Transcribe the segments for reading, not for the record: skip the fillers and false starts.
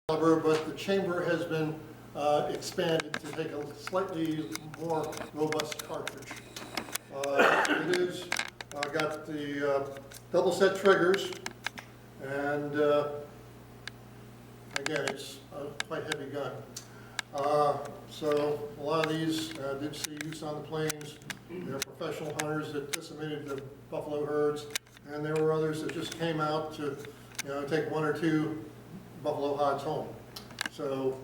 caliber, but the chamber has been expanded to take a slightly more robust cartridge. It is got the double set triggers, and again, it's a quite heavy gun. So a lot of these did see use on the plains. They're professional hunters that decimated the buffalo herds, and there were others that just came out to, take one or two buffalo hides home. So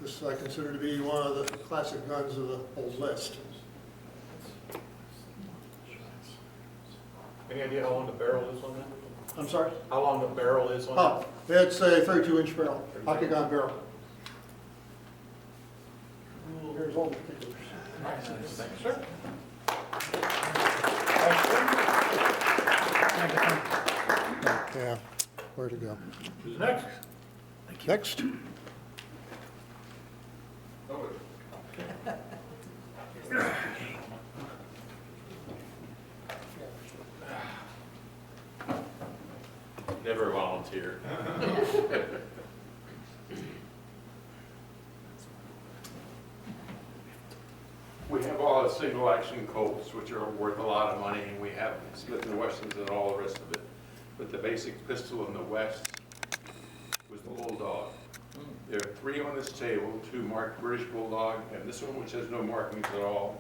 this I consider to be one of the classic guns of the whole list. Any idea how long the barrel is on that? I'm sorry? How long the barrel is on Oh, it's a 32-inch barrel, octagon barrel. Here's all the particulars. that? Thank you, sir. Yeah, where to go? Who's next? Next. Never volunteer. We have all the single action Colts, which are worth a lot of money, and we have Smith & Wessons and all the rest of it. But the basic pistol in the West was the Bulldog. There are 3 on this table, 2 marked British Bulldog, and this one which has no markings at all.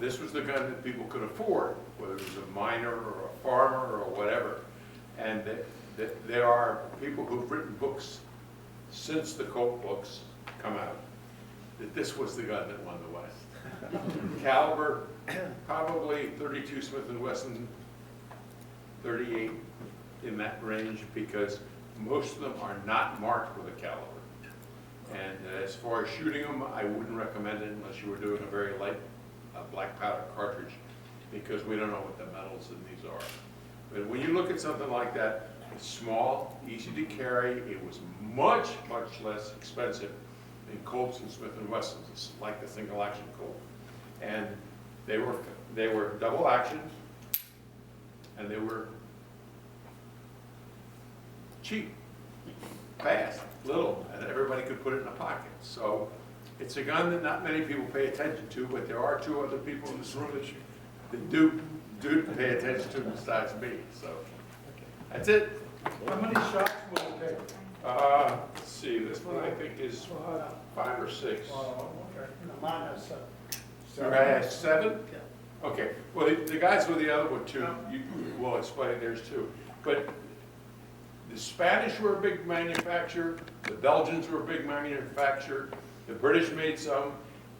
This was the gun that people could afford, whether it was a miner or a farmer or whatever. And there are people who've written books since the Colt books come out that this was the gun that won the West. Caliber, probably 32 Smith & Wesson, 38 in that range, because most of them are not marked with a caliber. And as far as shooting them, I wouldn't recommend it unless you were doing a very light black powder cartridge, because we don't know what the metals in these are. But when you look at something like that, it's small, easy to carry. It was much, much less expensive than Colts and Smith & Wessons. It's like the single action Colt. And they were double action, and they were cheap, fast, little, and everybody could put it in a pocket. So it's a gun that not many people pay attention to, but there are 2 other people in this room that do pay attention to besides me. So that's it. How many shots will it take? Let's see, this one I think is 5 or 6. Mine has 7. Your guy has 7? Okay, well, the guys with the other one too, will explain theirs too. But the Spanish were a big manufacturer, the Belgians were a big manufacturer, the British made some,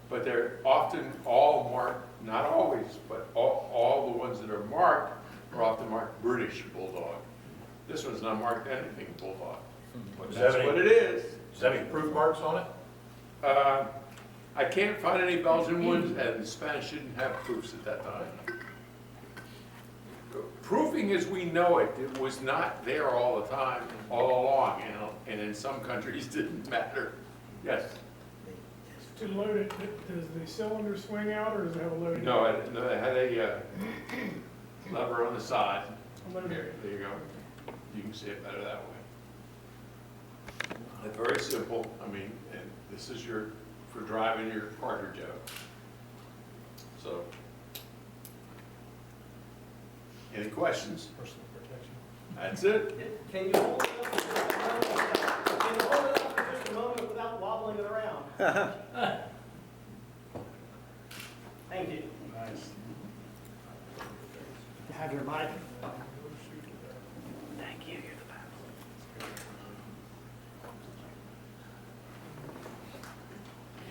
but they're often all marked, not always, but all the ones that are marked are often marked British Bulldog. This one's not marked anything Bulldog. But that's what it is. Does that have any proof marks on it? I can't find any Belgian ones, and the Spanish didn't have proofs at that time. Proofing as we know it, it was not there all the time, all along, and in some countries didn't matter. Yes? To load it, does the cylinder swing out, or does it have a loading? No, it had a lever on the side. There you go. You can see it better that way. It's very simple. I mean, and this is for driving your cartridge out. So, any questions? Personal protection. That's it. Can you hold it up? Can you hold it up for just a moment without wobbling it around? Thank you. Nice. You have your mic. Thank you.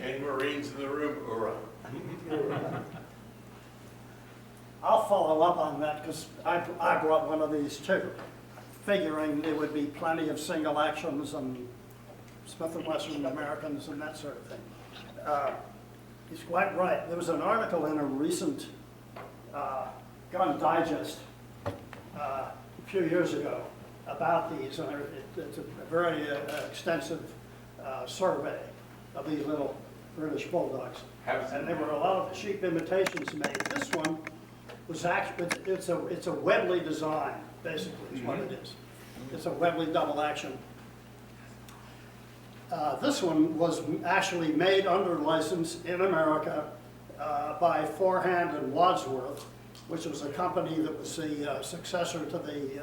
Any Marines in the room? Hoorah. I'll follow up on that because I brought one of these too, figuring there would be plenty of single actions and Smith & Wesson Americans and that sort of thing. He's quite right. There was an article in a recent Gun Digest a few years ago about these, and it's a very extensive survey of these little British Bulldogs. And there were a lot of cheap imitations made. This one was actually, it's a Webley design, basically, is what it is. It's a Webley double action. This one was actually made under license in America by Forehand and Wadsworth, which was a company that was the successor to the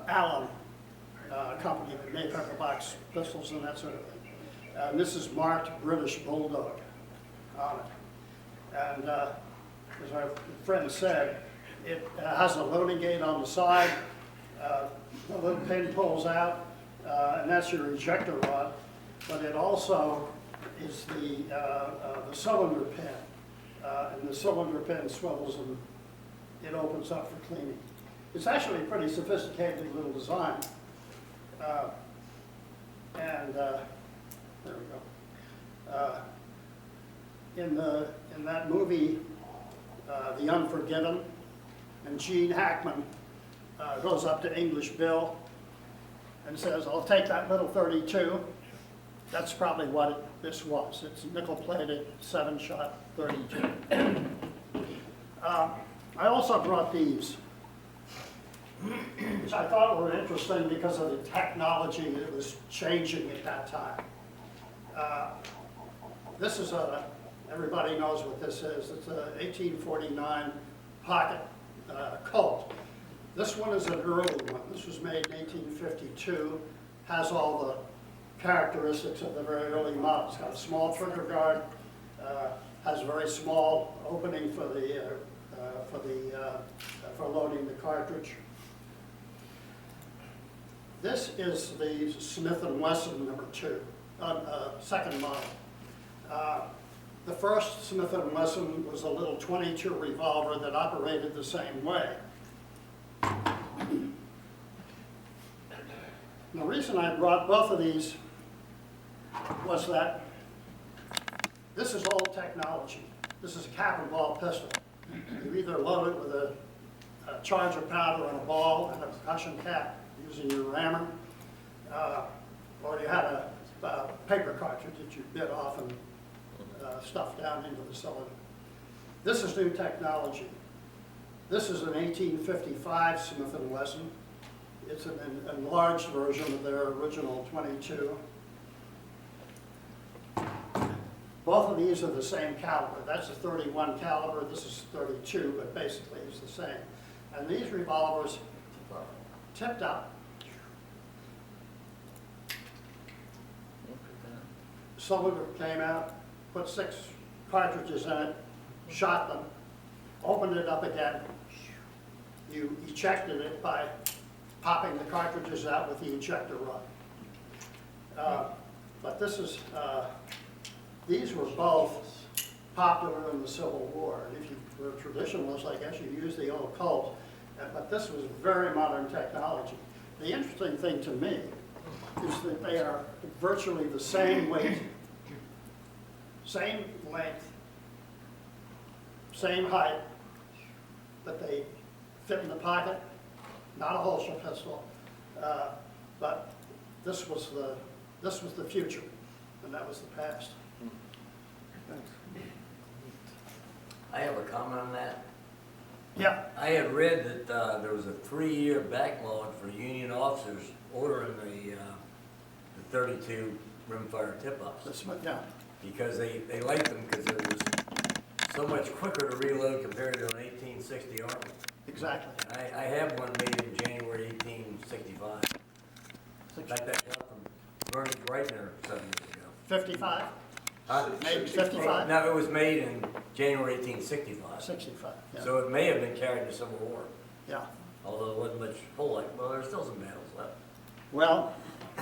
Allen company that made pepperbox pistols and that sort of thing. And this is marked British Bulldog on it. And as our friend said, it has a loading gate on the side, a little pin pulls out, and that's your ejector rod. But it also is the cylinder pin, and the cylinder pin swivels and it opens up for cleaning. It's actually a pretty sophisticated little design. There we go. In that movie, The Unforgiven, and Gene Hackman goes up to English Bill and says, "I'll take that little 32. That's probably what this was. It's nickel-plated, 7-shot 32. I also brought these, which I thought were interesting because of the technology that was changing at that time. This is everybody knows what this is. It's a 1849 pocket Colt. This one is an early one. This was made in 1852, has all the characteristics of the very early models. It's got a small trigger guard, has a very small opening for loading the cartridge. This is the Smith & Wesson number 2, second model. The first Smith & Wesson was a little .22 revolver that operated the same way. The reason I brought both of these was that this is old technology. This is a cap and ball pistol. You either load it with a charge of powder and a ball and a percussion cap using your rammer, or you had a paper cartridge that you bit off and stuffed down into the cylinder. This is new technology. This is an 1855 Smith & Wesson. It's an enlarged version of their original .22. Both of these are the same caliber. That's a .31 caliber, this is .32, but basically it's the same. And these revolvers tipped up. Cylinder came out, put 6 cartridges in it, shot them, opened it up again. You ejected it by popping the cartridges out with the ejector rod. But this is, these were both popular in the Civil War. And if you were a traditionalist, I guess you used the old Colt. But this was very modern technology. The interesting thing to me is that they are virtually the same weight, same length, same height, but they fit in the pocket, not a holster pistol. But this was the future, and that was the past. I have a comment on that. Yeah. I had read that there was a 3-year backlog for Union officers ordering the 32 rimfire tip-ups. This one, yeah. Because they liked them because it was so much quicker to reload compared to an 1860 Army. Exactly. And I have one made in January 1865. In fact, that got from Bernie Breitner 7 years ago. 55? Huh? Maybe 55? No, it was made in January 1865. 65, yeah. So it may have been carried in the Civil War, Yeah. although it wasn't much full like. Well, there's still some battles left. Well,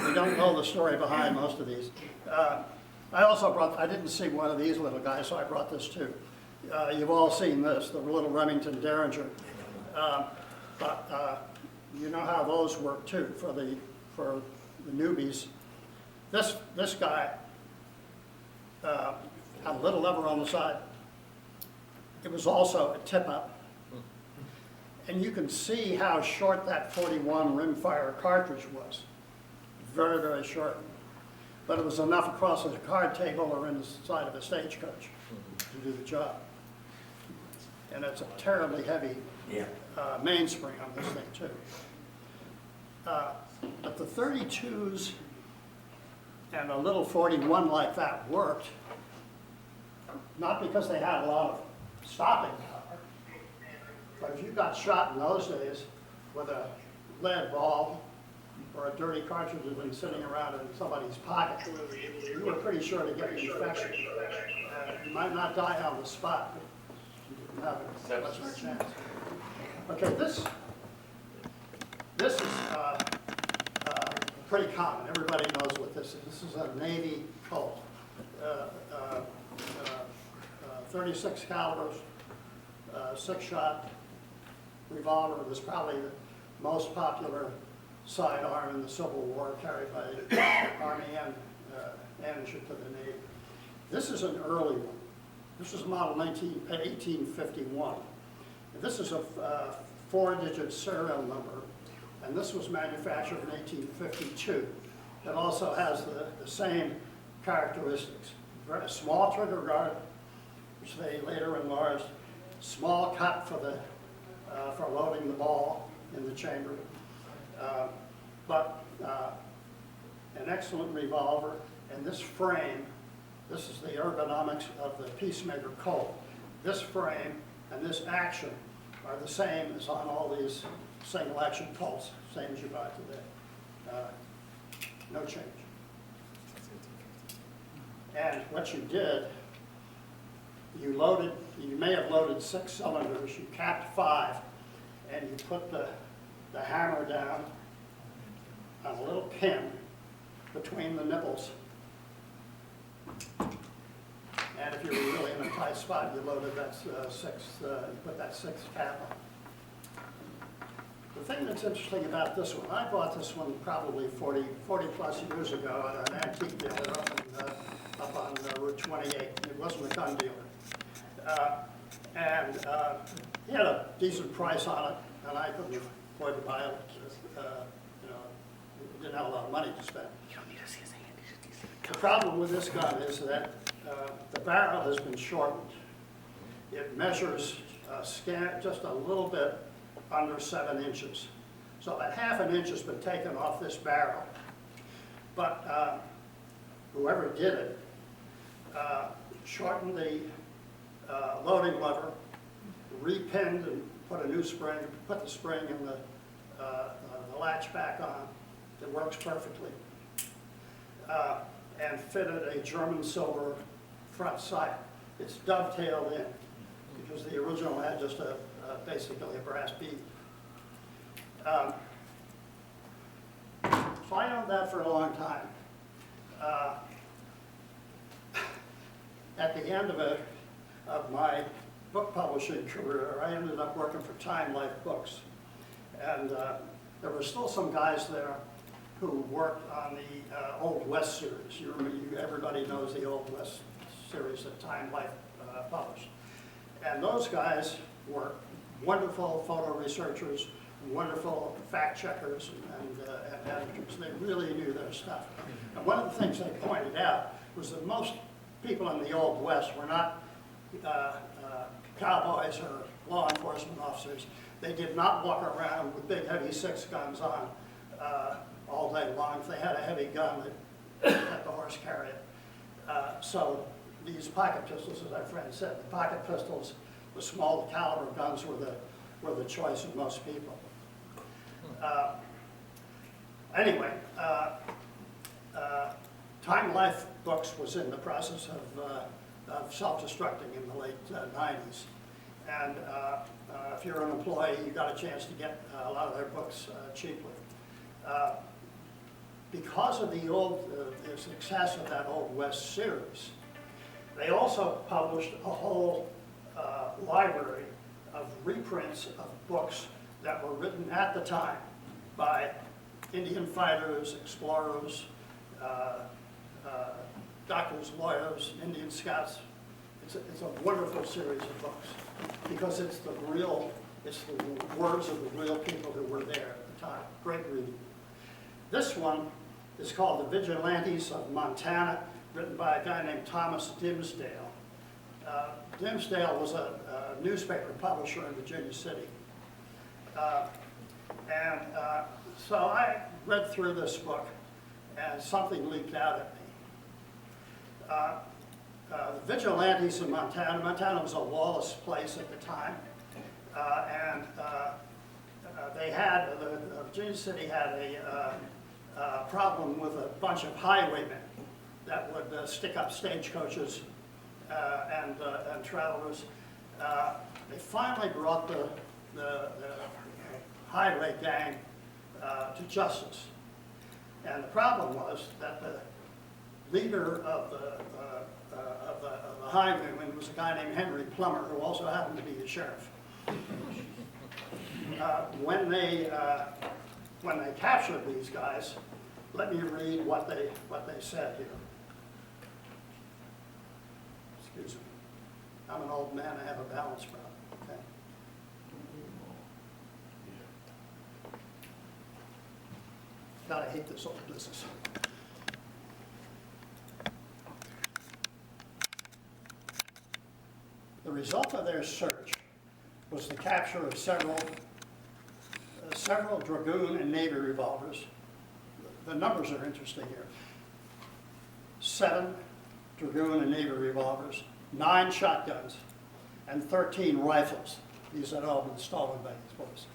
we don't know the story behind most of these. I also brought, I didn't see one of these little guys, so I brought this too. You've all seen this, the little Remington Derringer. But you know how those work too for the newbies. This guy had a little lever on the side. It was also a tip-up. And you can see how short that 41 rimfire cartridge was. Very, very short. But it was enough across a card table or inside of a stagecoach to do the job. And it's a terribly heavy Yeah. mainspring on this thing too. But the 32s and a little 41 like that worked, not because they had a lot of stopping power, but if you got shot in those days with a lead ball or a dirty cartridge that had been sitting around in somebody's pocket, you were pretty sure to get an infection. You might not die on the spot, but you didn't have much of a chance. Okay, this is pretty common. Everybody knows what this is. This is a Navy Colt, 36 calibers, 6-shot revolver. It was probably the most popular sidearm in the Civil War, carried by the Army and issued to the Navy. This is an early one. This is model 1851. This is a 4-digit serial number, and this was manufactured in 1852. It also has the same characteristics. Very small trigger guard, which they later enlarged, small cut for loading the ball in the chamber, but an excellent revolver. And this frame, this is the ergonomics of the Peacemaker Colt. This frame and this action are the same as on all these single action Colts, same as you buy today. No change. And what you did, you may have loaded 6 cylinders, you capped 5, and you put the hammer down on a little pin between the nipples. And if you were really in a tight spot, you loaded that you put that 6th cap on. The thing that's interesting about this one, I bought this one probably 40 plus years ago at an antique dealer up on Route 28. It wasn't a gun dealer. He had a decent price on it, and I couldn't afford to buy it. Didn't have a lot of money to spend. The problem with this gun is that the barrel has been shortened. It measures just a little bit under 7 inches. So about half an inch has been taken off this barrel. But whoever did it shortened the loading lever, repinned and put a new spring, put the spring and the latch back on. It works perfectly. And fitted a German silver front sight. It's dovetailed in because the original had just basically a brass bead. So I owned that for a long time. At the end of my book publishing career, I ended up working for Time Life Books. And there were still some guys there who worked on the Old West series. Everybody knows the Old West series that Time Life published. And those guys were wonderful photo researchers, wonderful fact checkers and editors. They really knew their stuff. And one of the things they pointed out was that most people in the Old West were not cowboys or law enforcement officers. They did not walk around with big heavy 6 guns on all day long. If they had a heavy gun, they'd let the horse carry it. So these pocket pistols, as our friend said, the pocket pistols, the small caliber guns were the choice of most people. Anyway, Time Life Books was in the process of self-destructing in the late 90s. And if you're an employee, you got a chance to get a lot of their books cheaply. Because of the success of that Old West series, they also published a whole library of reprints of books that were written at the time by Indian fighters, explorers, doctors, lawyers, Indian scouts. It's a wonderful series of books because it's the words of the real people who were there at the time. Great reading. This one is called The Vigilantes of Montana, written by a guy named Thomas Dimsdale. Dimsdale was a newspaper publisher in Virginia City. So I read through this book, and something leaped out at me. The vigilantes in Montana was a lawless place at the time, and they had, Virginia City had a problem with a bunch of highwaymen that would stick up stagecoaches and travelers. They finally brought the highway gang to justice. And the problem was that the leader of the highwaymen was a guy named Henry Plummer, who also happened to be the sheriff. When they captured these guys, let me read what they said here. Excuse me. I'm an old man, I have a balance problem, okay? God, I hate this old business. The result of their search was the capture of several Dragoon and Navy revolvers. The numbers are interesting here. 7 Dragoon and Navy revolvers, 9 shotguns, and 13 rifles. These had all been stolen by these boys.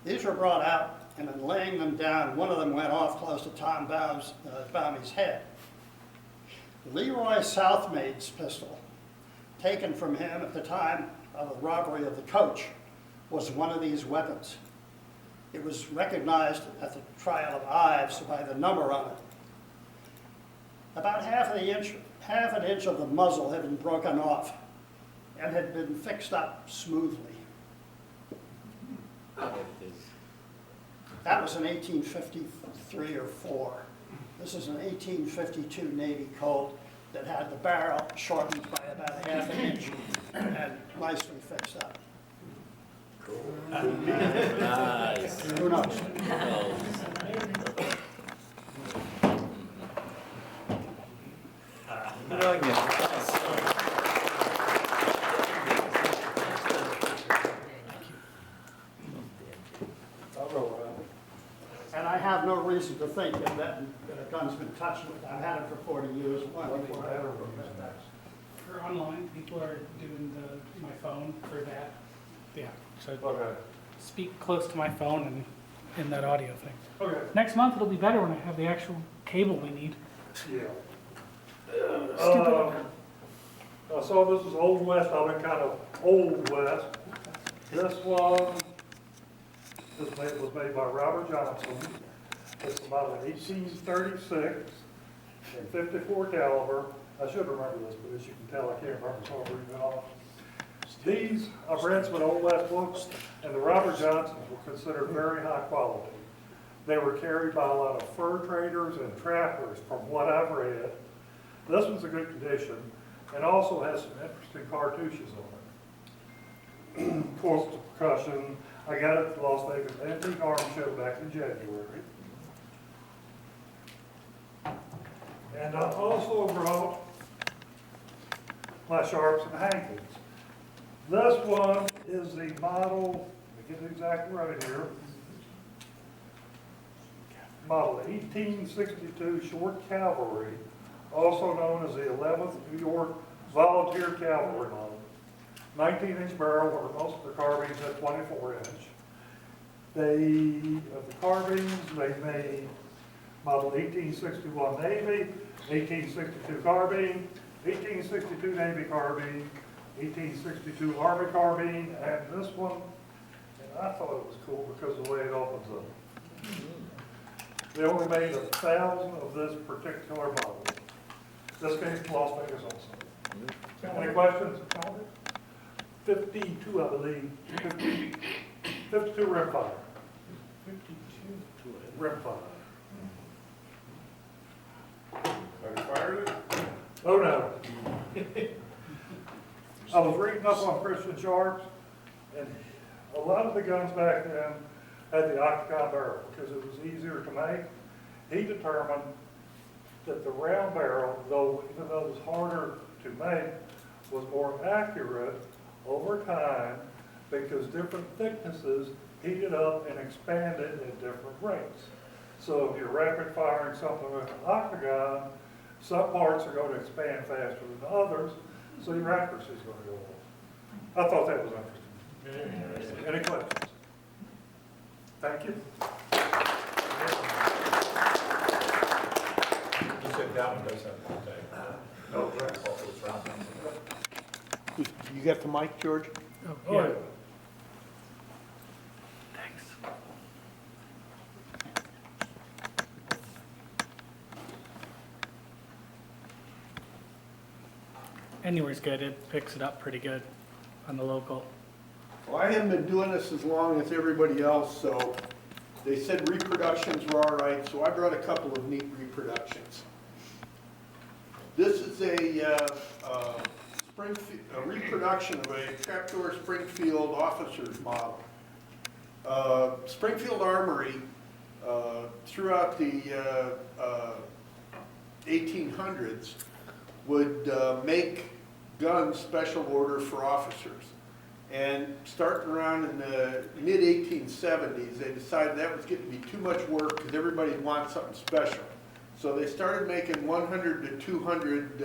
These were brought out, and in laying them down, one of them went off close to Tom Baumy's head. Leroy Southmaid's pistol, taken from him at the time of the robbery of the coach, was one of these weapons. It was recognized at the trial of Ives by the number on it. About half an inch of the muzzle had been broken off and had been fixed up smoothly. That was in 1853 or 4. This is an 1852 Navy Colt that had the barrel shortened by about half an inch and nicely fixed up. Cool. Nice. Who knows? And I have no reason to think that a gun's been touched with. I've had it for 40 years. For online, people are doing my phone for that. Yeah, so Okay. speak close to my phone and in that audio thing. Okay. Next month it'll be better when I have the actual cable we need. Yeah. Stupid. I saw this is Old West. I've been kind of Old West. This one was made by Robert Johnson. It's about an 1836 and 54 caliber. I should remember this, but as you can tell, I can't remember, so I'll read it off. These are read some Old West books, and the Robert Johnsons were considered very high quality. They were carried by a lot of fur traders and trappers, from what I've read. This one's in good condition, and also has some interesting cartouches on it. Of course, the percussion, I got it at the Las Vegas Antique Arms Show back in January. And I also brought my sharps and hankins. This one is the model, let me get it exactly right here. Model 1862 Short Cavalry, also known as the 11th New York Volunteer Cavalry model. 19-inch barrel, where most of the carbines had 24-inch. Of the carbines, they made model 1861 Navy, 1862 carbine, 1862 Navy carbine, 1862 Army carbine, and this one, and I thought it was cool because of the way it opens up. They only made 1,000 of this particular model. This came from Las Vegas also. Any questions? 52, I believe. 52 rimfire. 52 rimfire. Have you fired it? Oh, no. I was reading up on Christian Sharps, and a lot of the guns back then had the octagon barrel because it was easier to make. He determined that the round barrel, even though it was harder to make, was more accurate over time because different thicknesses heated up and expanded at different rates. So if you're rapid firing something with an octagon, some parts are going to expand faster than others, so your accuracy is going to go up. I thought that was interesting. Any questions? Thank you. You said that one does have one tag. No, right. Also, it's round. You got the mic, George? Oh, yeah. Anywhere's good, it picks it up pretty good on the local. Well, I haven't been doing this as long as everybody else, so they said reproductions were all right, so I brought a couple of neat reproductions. This is a reproduction of a trapdoor Springfield officer's model. Springfield Armory, throughout the 1800s, would make guns special order for officers. And starting around in the mid-1870s, they decided that was getting to be too much work because everybody wanted something special. So they started making 100 to 200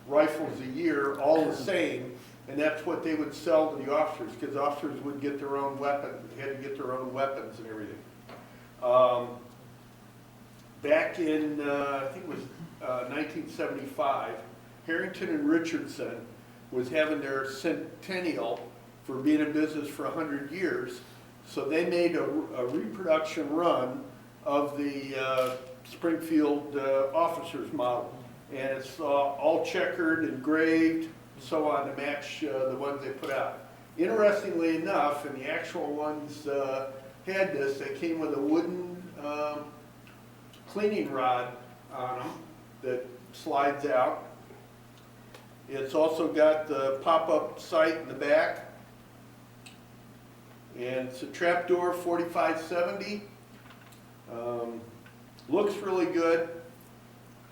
rifles a year, all the same, and that's what they would sell to the officers, because officers would get their own weapons. They had to get their own weapons and everything. Back in, I think it was 1975, Harrington and Richardson was having their centennial for being in business for 100 years. So they made a reproduction run of the Springfield officers model. And it's all checkered, engraved, so on to match the ones they put out. Interestingly enough, and the actual ones had this, they came with a wooden cleaning rod on them that slides out. It's also got the pop-up sight in the back. And it's a trapdoor 4570. Looks really good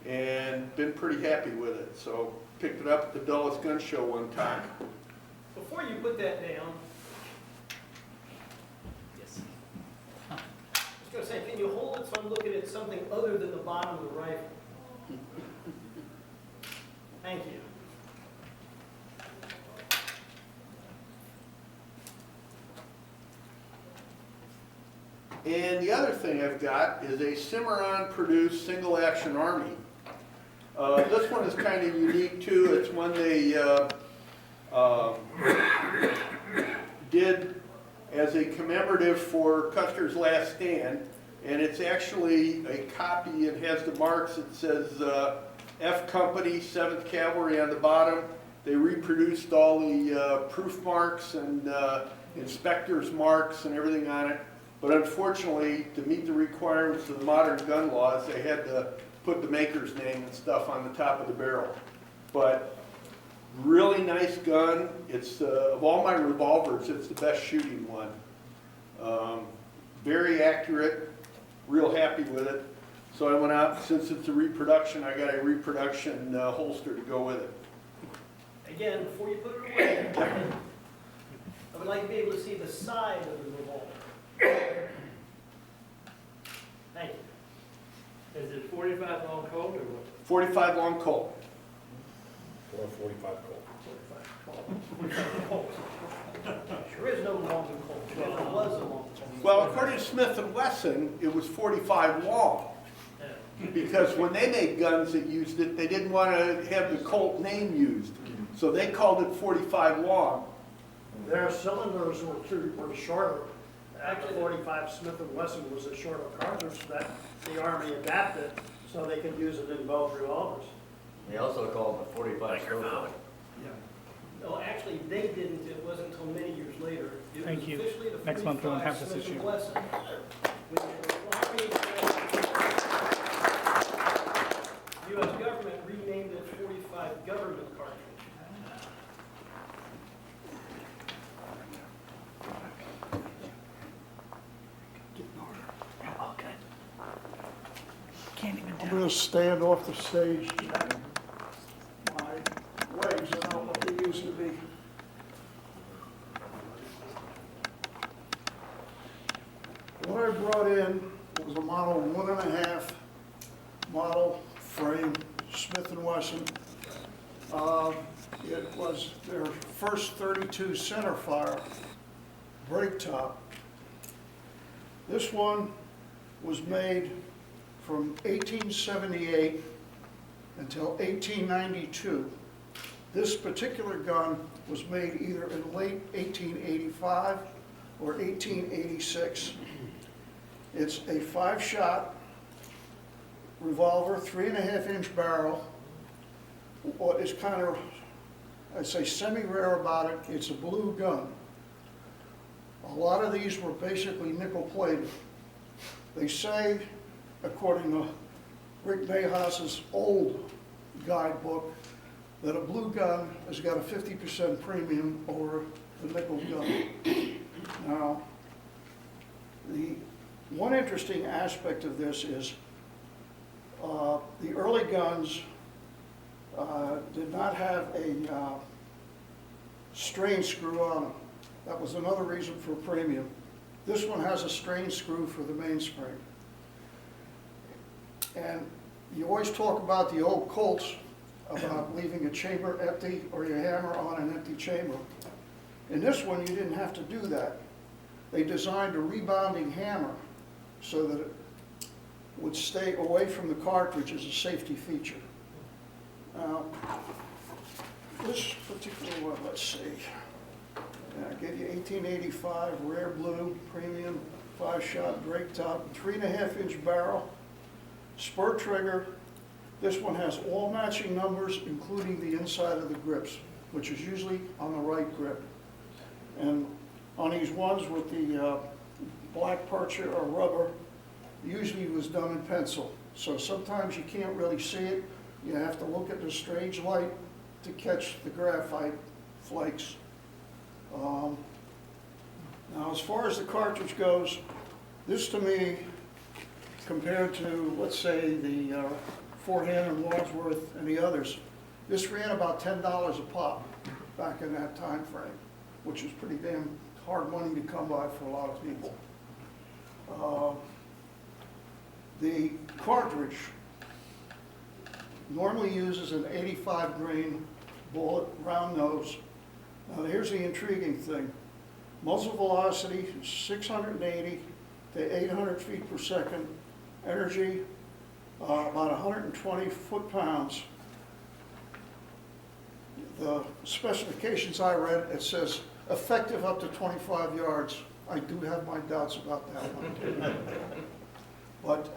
and been pretty happy with it. So picked it up at the Dulles Gun Show one time. Before you put that down, Yes. I was going to say, can you hold it so I'm looking at something other than the bottom of the rifle? Thank you. And the other thing I've got is a Cimarron-produced single-action army. This one is kind of unique too. It's one they did as a commemorative for Custer's Last Stand, and it's actually a copy. It has the marks. It says F Company, 7th Cavalry on the bottom. They reproduced all the proof marks and inspector's marks and everything on it. But unfortunately, to meet the requirements of the modern gun laws, they had to put the maker's name and stuff on the top of the barrel. But really nice gun. It's of all my revolvers, it's the best shooting one. Very accurate. Real happy with it. So I went out, since it's a reproduction, I got a reproduction holster to go with it. Again, before you put it away, I would like to be able to see the side of the revolver. Thank you. Is it 45 long Colt or what? 45 long Colt. Or 45 Colt. There is no longer Colt. There was a long Colt. Well, according to Smith & Wesson, it was 45 long. Because when they made guns that used it, they didn't want to have the Colt name used. So they called it 45 long. Their cylinders were shorter. After 45, Smith & Wesson was a shorter cartridge that the Army adapted so they could use it in both revolvers. They also call it the 45 Scope. No, actually, they didn't. It wasn't until many years later. It Thank was you. officially the Next month we won't 45 have this Smith & issue. Wesson. When the U.S. government renamed it 45 government cartridge. I'm going to stand off the stage. My legs are not what they used to be. in, it was a model 1.5 model frame, Smith & Wesson. It was their first 32 centerfire break top. This one was made from 1878 until 1892. This particular gun was made either in late 1885 or 1886. It's a 5-shot revolver, 3.5-inch barrel. What is kind of, I'd say, semi-rare about it, it's a blue gun. A lot of these were basically nickel-plated. They say, according to Rick Mayhaus's old guidebook, that a blue gun has got a 50% premium over the nickel gun. Now, the one interesting aspect of this is the early guns did not have a strain screw on them. That was another reason for premium. This one has a strain screw for the mainspring. And you always talk about the old Colts, about leaving a chamber empty or your hammer on an empty chamber. In this one, you didn't have to do that. They designed a rebounding hammer so that it would stay away from the cartridge as a safety feature. Now, this particular one, let's see. I gave you 1885 rare blue premium 5-shot break top, 3.5-inch barrel, spur trigger. This one has all matching numbers, including the inside of the grips, which is usually on the right grip. And on these ones with the black percha or rubber, usually it was done in pencil. So sometimes you can't really see it. You have to look at the strange light to catch the graphite flakes. Now, as far as the cartridge goes, this to me, compared to, let's say, the Fort and Wadsworth and the others, this ran about $10 a pop back in that time frame, which is pretty damn hard money to come by for a lot of people. The cartridge normally uses an 85 grain bullet, round nose. Now here's the intriguing thing. Muzzle velocity is 680 to 800 feet per second. Energy, about 120 foot-pounds. The specifications I read, it says effective up to 25 yards. I do have my doubts about that one. But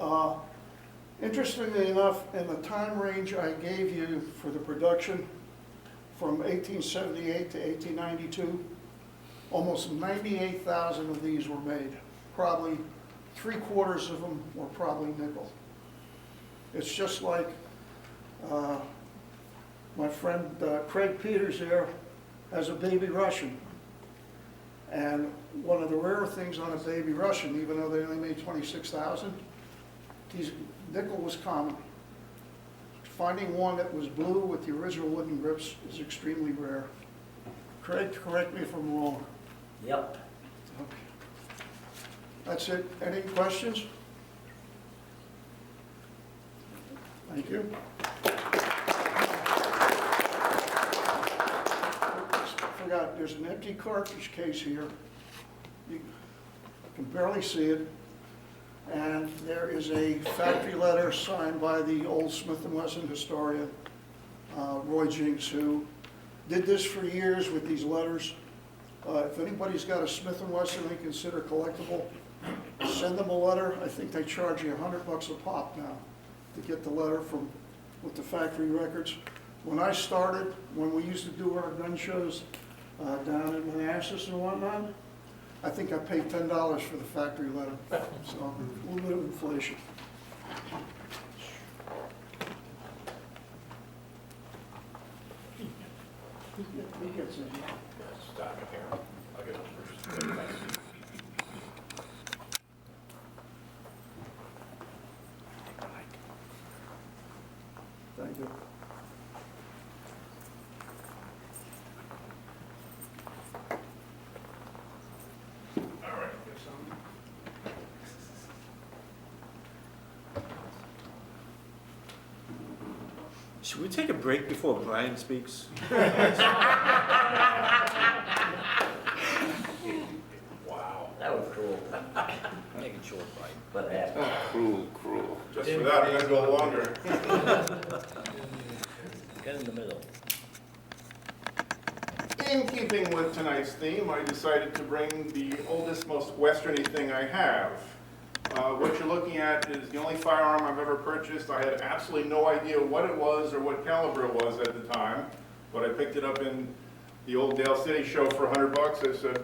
interestingly enough, in the time range I gave you for the production, from 1878 to 1892, almost 98,000 of these were made. Probably 3/4 of them were probably nickel. It's just like my friend Craig Peters there has a Baby Russian. And one of the rare things on a Baby Russian, even though they only made 26,000, nickel was common. Finding one that was blue with the original wooden grips is extremely rare. Craig, correct me if I'm wrong. Yep. Okay. That's it. Any questions? Thank you. I forgot, there's an empty cartridge case here. You can barely see it. And there is a factory letter signed by the old Smith & Wesson historian, Roy Jinks, who did this for years with these letters. If anybody's got a Smith & Wesson they consider collectible, send them a letter. I think they charge you $100 a pop now to get the letter from with the factory records. When I started, when we used to do our gun shows down in Manassas and whatnot, I think I paid $10 for the factory letter. So a little bit of inflation. He gets it. Stop it here. I'll get it first. Thank you. All right, get some. Should we take a break before Brian speaks? Wow. That was cruel, Make it short, Brian. but happened. Cruel, cruel. Just for that, I'm gonna go longer. Get in the middle. In keeping with tonight's theme, I decided to bring the oldest, most westerny thing I have. What you're looking at is the only firearm I've ever purchased. I had absolutely no idea what it was or what caliber it was at the time, but I picked it up in the old Dale City show for $100. I said,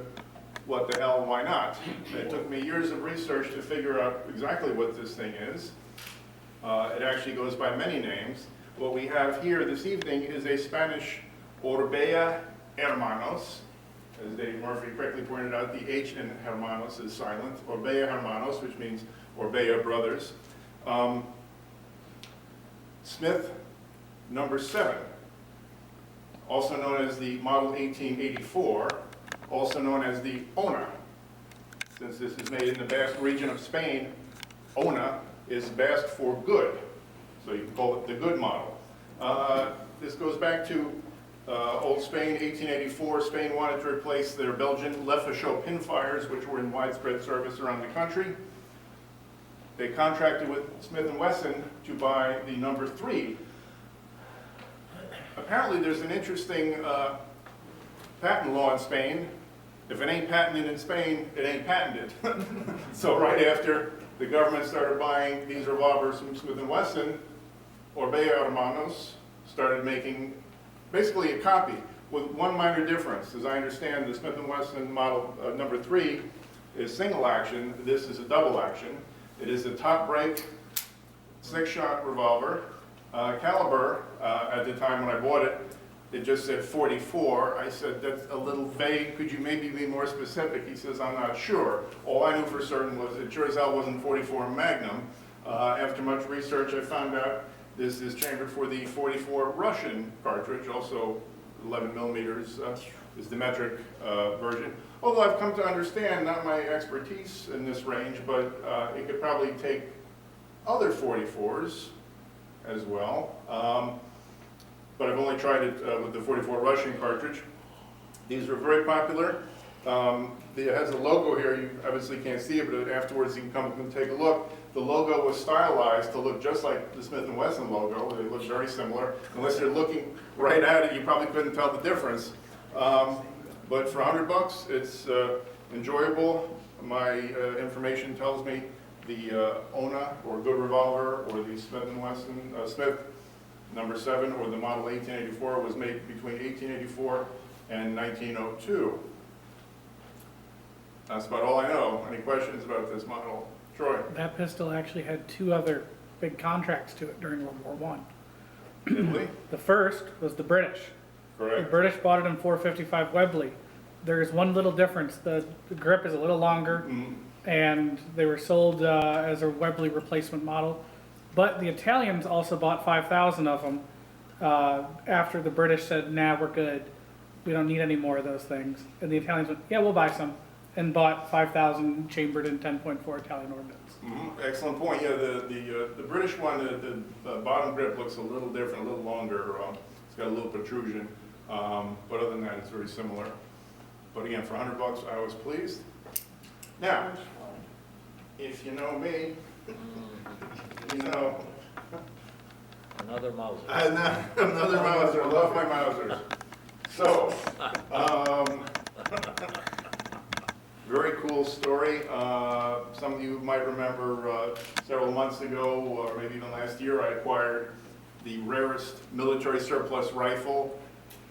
what the hell, why not? It took me years of research to figure out exactly what this thing is. It actually goes by many names. What we have here this evening is a Spanish Orbea Hermanos. As Dave Murphy correctly pointed out, the H in Hermanos is silent. Orbea Hermanos, which means Orbea brothers. Smith number 7, also known as the Model 1884, also known as the ONA. Since this is made in the Basque region of Spain, ONA is Basque for good, so you can call it the good model. This goes back to Old Spain, 1884. Spain wanted to replace their Belgian Lefaucheux pinfires, which were in widespread service around the country. They contracted with Smith & Wesson to buy the number 3. Apparently there's an interesting patent law in Spain. If it ain't patented in Spain, it ain't patented. So right after the government started buying these revolvers from Smith & Wesson, Orbea Hermanos started making basically a copy with one minor difference. As I understand, the Smith & Wesson model number 3 is single action. This is a double action. It is a top break 6-shot revolver. Caliber, at the time when I bought it, it just said 44. I said, that's a little vague. Could you maybe be more specific? He says, I'm not sure. All I knew for certain was it sure as hell wasn't 44 Magnum. After much research, I found out this is chambered for the 44 Russian cartridge, also 11 millimeters is the metric version. Although I've come to understand, not my expertise in this range, but it could probably take other 44s as well. But I've only tried it with the 44 Russian cartridge. These were very popular. It has a logo here. You obviously can't see it, but afterwards you can come and take a look. The logo was stylized to look just like the Smith & Wesson logo. They look very similar. Unless you're looking right at it, you probably couldn't tell the difference. But for $100, it's enjoyable. My information tells me the ONA, or Good Revolver, or the Smith & Wesson, Smith number 7, or the model 1884 was made between 1884 and 1902. That's about all I know. Any questions about this model? Troy? That pistol actually had 2 other big contracts to it during World War I. Italy? The first was the British. The Correct. British bought it in 455 Webley. There's one little difference. The grip is a little longer, and they were sold as a Webley replacement model. But the Italians also bought 5,000 of them after the British said, nah, we're good. We don't need any more of those things. And the Italians went, yeah, we'll buy some, and bought 5,000 chambered in 10.4 Italian ordnance. Excellent point. Yeah, the British one, the bottom grip looks a little different, a little longer. It's got a little protrusion. But other than that, it's very similar. But again, for $100, I was pleased. Now, if you know me, you know. Another Mauser. Another Mauser. I love my Mausers. So, very cool story. Some of you might remember several months ago, or maybe even last year, I acquired the rarest military surplus rifle,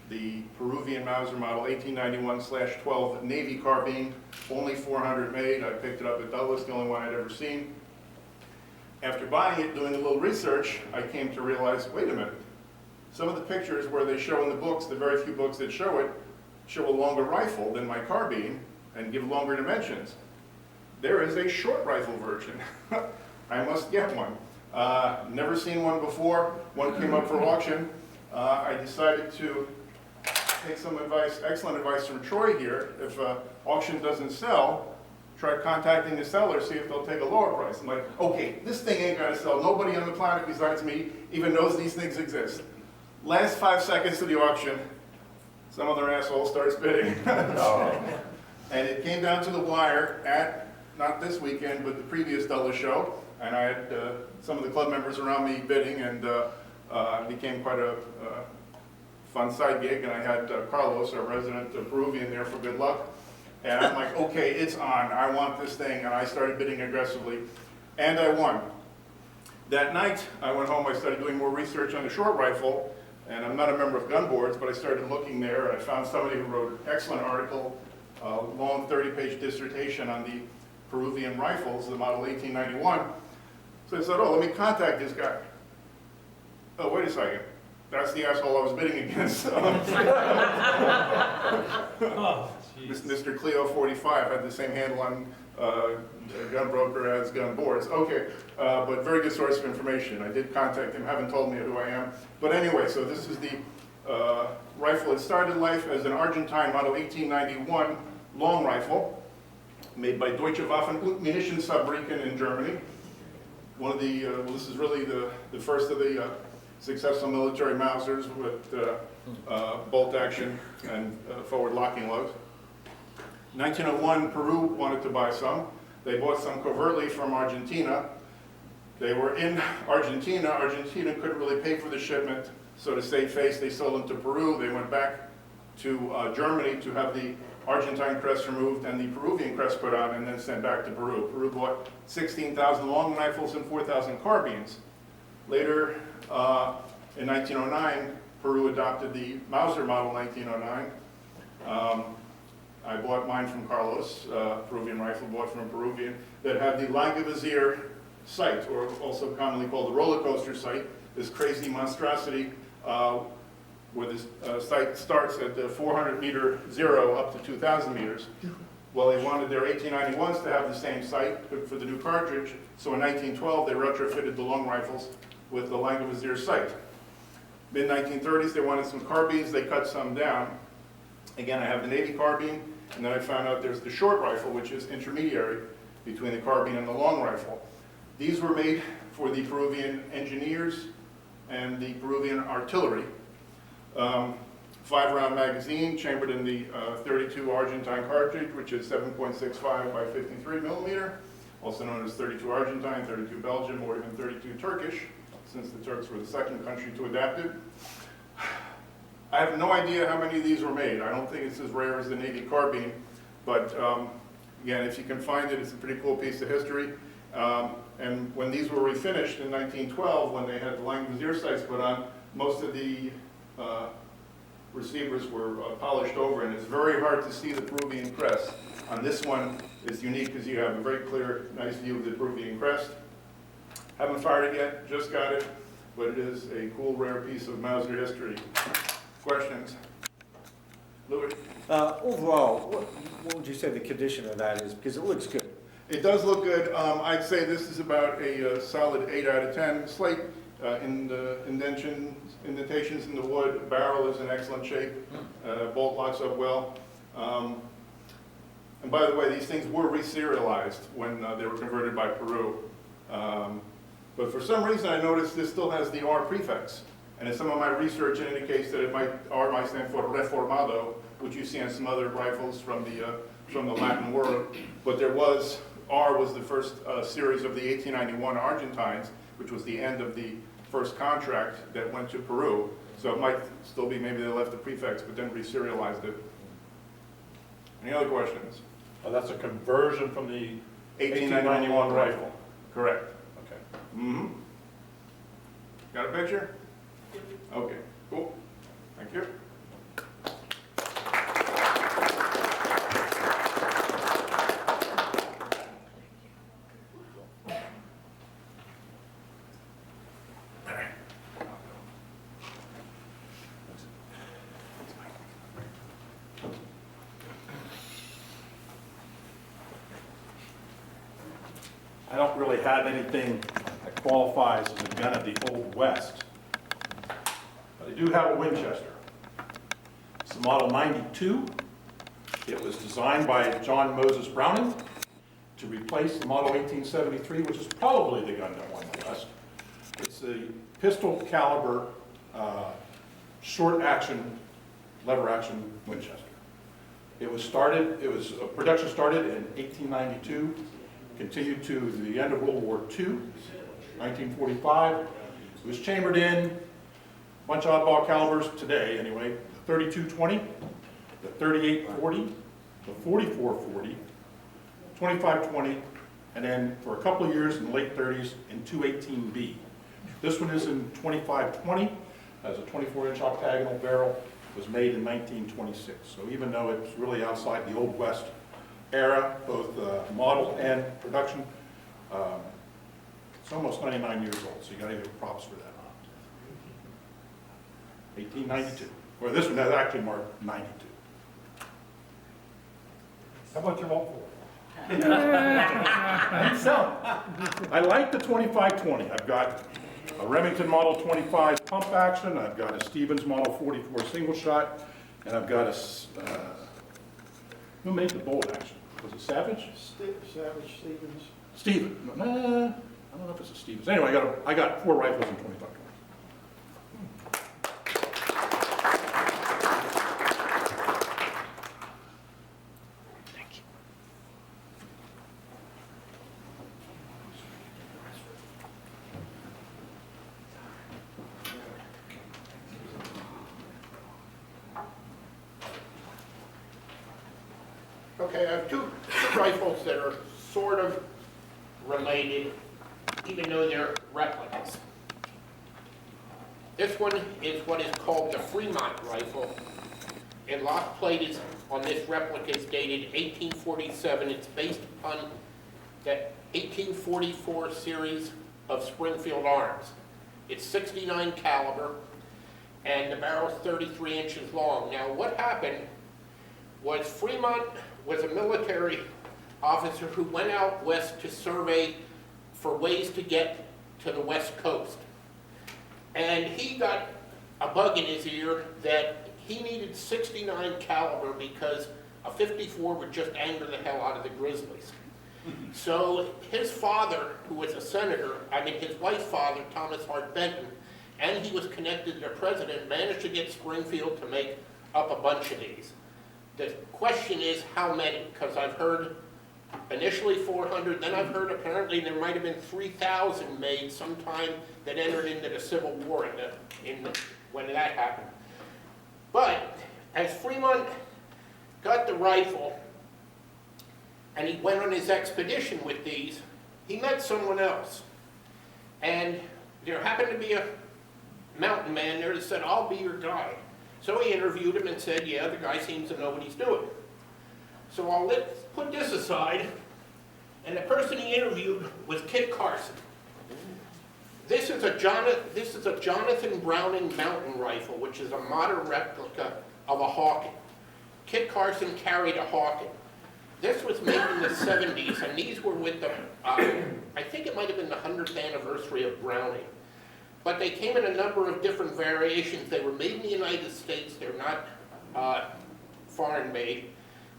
the Peruvian Mauser model 1891/12 Navy carbine, only 400 made. I picked it up at Douglas, the only one I'd ever seen. After buying it, doing a little research, I came to realize, wait a minute, some of the pictures where they show in the books, the very few books that show it, show a longer rifle than my carbine and give longer dimensions. There is a short rifle version. I must get one. Never seen one before. One came up for auction. I decided to take some advice, excellent advice from Troy here. If auction doesn't sell, try contacting the seller, see if they'll take a lower price. I'm like, okay, this thing ain't gonna sell. Nobody on the planet besides me even knows these things exist. Last 5 seconds of the auction, some other asshole starts bidding. And it came down to the wire at, not this weekend, but the previous Dulles show. And I had some of the club members around me bidding, and it became quite a fun side gig. And I had Carlos, our resident Peruvian, there for good luck. And I'm like, okay, it's on. I want this thing. And I started bidding aggressively. And I won. That night, I went home. I started doing more research on the short rifle. And I'm not a member of Gun Boards, but I started looking there. And I found somebody who wrote an excellent article, a long 30-page dissertation on the Peruvian rifles, the model 1891. So I said, oh, let me contact this guy. Oh, wait a second. That's the asshole I was bidding against. Mr. Clio 45 had the same handle on Gun Broker as Gun Boards. Okay, but very good source of information. I did contact him, haven't told me who I am. But anyway, so this is the rifle. It started life as an Argentine model 1891 long rifle made by Deutsche Waffen und Munitionsfabriken in Germany. One of the, well, this is really the first of the successful military Mausers with bolt action and forward locking loads. 1901, Peru wanted to buy some. They bought some covertly from Argentina. They were in Argentina. Argentina couldn't really pay for the shipment, so to save face, they sold them to Peru. They went back to Germany to have the Argentine crest removed and the Peruvian crest put on, and then sent back to Peru. Peru bought 16,000 long rifles and 4,000 carbines. Later, in 1909, Peru adopted the Mauser model 1909. I bought mine from Carlos, Peruvian rifle, bought from a Peruvian, that had the Langevisier sight, or also commonly called the roller coaster sight, this crazy monstrosity where the sight starts at the 400-meter zero up to 2,000 meters. Well, they wanted their 1891s to have the same sight for the new cartridge, so in 1912 they retrofitted the long rifles with the Langevisier sight. Mid-1930s they wanted some carbines, they cut some down. Again, I have the Navy carbine, and then I found out there's the short rifle, which is intermediary between the carbine and the long rifle. These were made for the Peruvian engineers and the Peruvian artillery. 5-round magazine chambered in the 32 Argentine cartridge, which is 7.65 by 53 millimeter, also known as 32 Argentine, 32 Belgium, or even 32 Turkish, since the Turks were the second country to adapt it. I have no idea how many of these were made. I don't think it's as rare as the Navy carbine, but again, if you can find it, it's a pretty cool piece of history. And when these were refinished in 1912, when they had the Langevisier sights put on, most of the receivers were polished over, and it's very hard to see the Peruvian crest. On this one, it's unique because you have a very clear, nice view of the Peruvian crest. Haven't fired it yet, just got it, but it is a cool, rare piece of Mauser history. Questions? Louis? Overall, what would you say the condition of that is? Because it looks good. It does look good. I'd say this is about a solid 8 out of 10. Slight indentations in the wood. Barrel is in excellent shape. Bolt locks up well. And by the way, these things were re-serialized when they were converted by Peru. But for some reason, I noticed this still has the R prefix. And in some of my research, it indicates that R might stand for reformado, which you see on some other rifles from the Latin world. But R was the first series of the 1891 Argentines, which was the end of the first contract that went to Peru. So it might still be, maybe they left the prefix, but then re-serialized it. Any other questions? Oh, that's a conversion from the 1891 rifle. Correct. Okay. Mm-hmm. Got a picture? Okay, cool. Thank you. I don't really have anything that qualifies as a gun of the Old West. But I do have a Winchester. It's the Model 92. It was designed by John Moses Browning to replace the Model 1873, which is probably the gun that won the West. It's a pistol caliber short action, lever action Winchester. Production started in 1892, continued to the end of World War II, 1945. It was chambered in a bunch of oddball calibers today anyway, the 32-20, the 38-40, the 44-40, 25-20, and then for a couple of years in the late 30s in 218B. This one is in 25-20, has a 24-inch octagonal barrel, was made in 1926. So even though it's really outside the Old West era, both model and production, it's almost 99 years old, so you gotta give props for that. 1892. Well, this one has actually marked 92. How much you want for it? I like the 25-20. I've got a Remington Model 25 pump action, I've got a Stevens Model 44 single shot, and I've got a, who made the bolt action? Was it Savage? Savage, Stevens. Stevens. I don't know if it's a Stevens. Anyway, I got 4 rifles in 25-20. Okay, I have two rifles that are sort of related, even though they're replicas. This one is what is called the Fremont rifle. And lock plate is on this replica is dated 1847. It's based upon that 1844 series of Springfield arms. It's 69 caliber, and the barrel's 33 inches long. Now, what happened was Fremont was a military officer who went out west to survey for ways to get to the West Coast. And he got a bug in his ear that he needed 69 caliber because a 54 would just anger the hell out of the Grizzlies. So his father, who was a senator, his wife's father, Thomas Hart Benton, and he was connected to the president, managed to get Springfield to make up a bunch of these. The question is how many, because I've heard initially 400, then I've heard apparently there might have been 3,000 made sometime that entered into the Civil War when that happened. But as Fremont got the rifle and he went on his expedition with these, he met someone else. And there happened to be a mountain man there that said, "I'll be your guide." So he interviewed him and said, "Yeah, the guy seems to know what he's doing." So I'll put this aside, and the person he interviewed was Kit Carson. This is a Jonathan Browning mountain rifle, which is a modern replica of a Hawken. Kit Carson carried a Hawken. This was made in the 70s, and these were with the, I think it might have been the 100th anniversary of Browning. But they came in a number of different variations. They were made in the United States. They're not foreign made.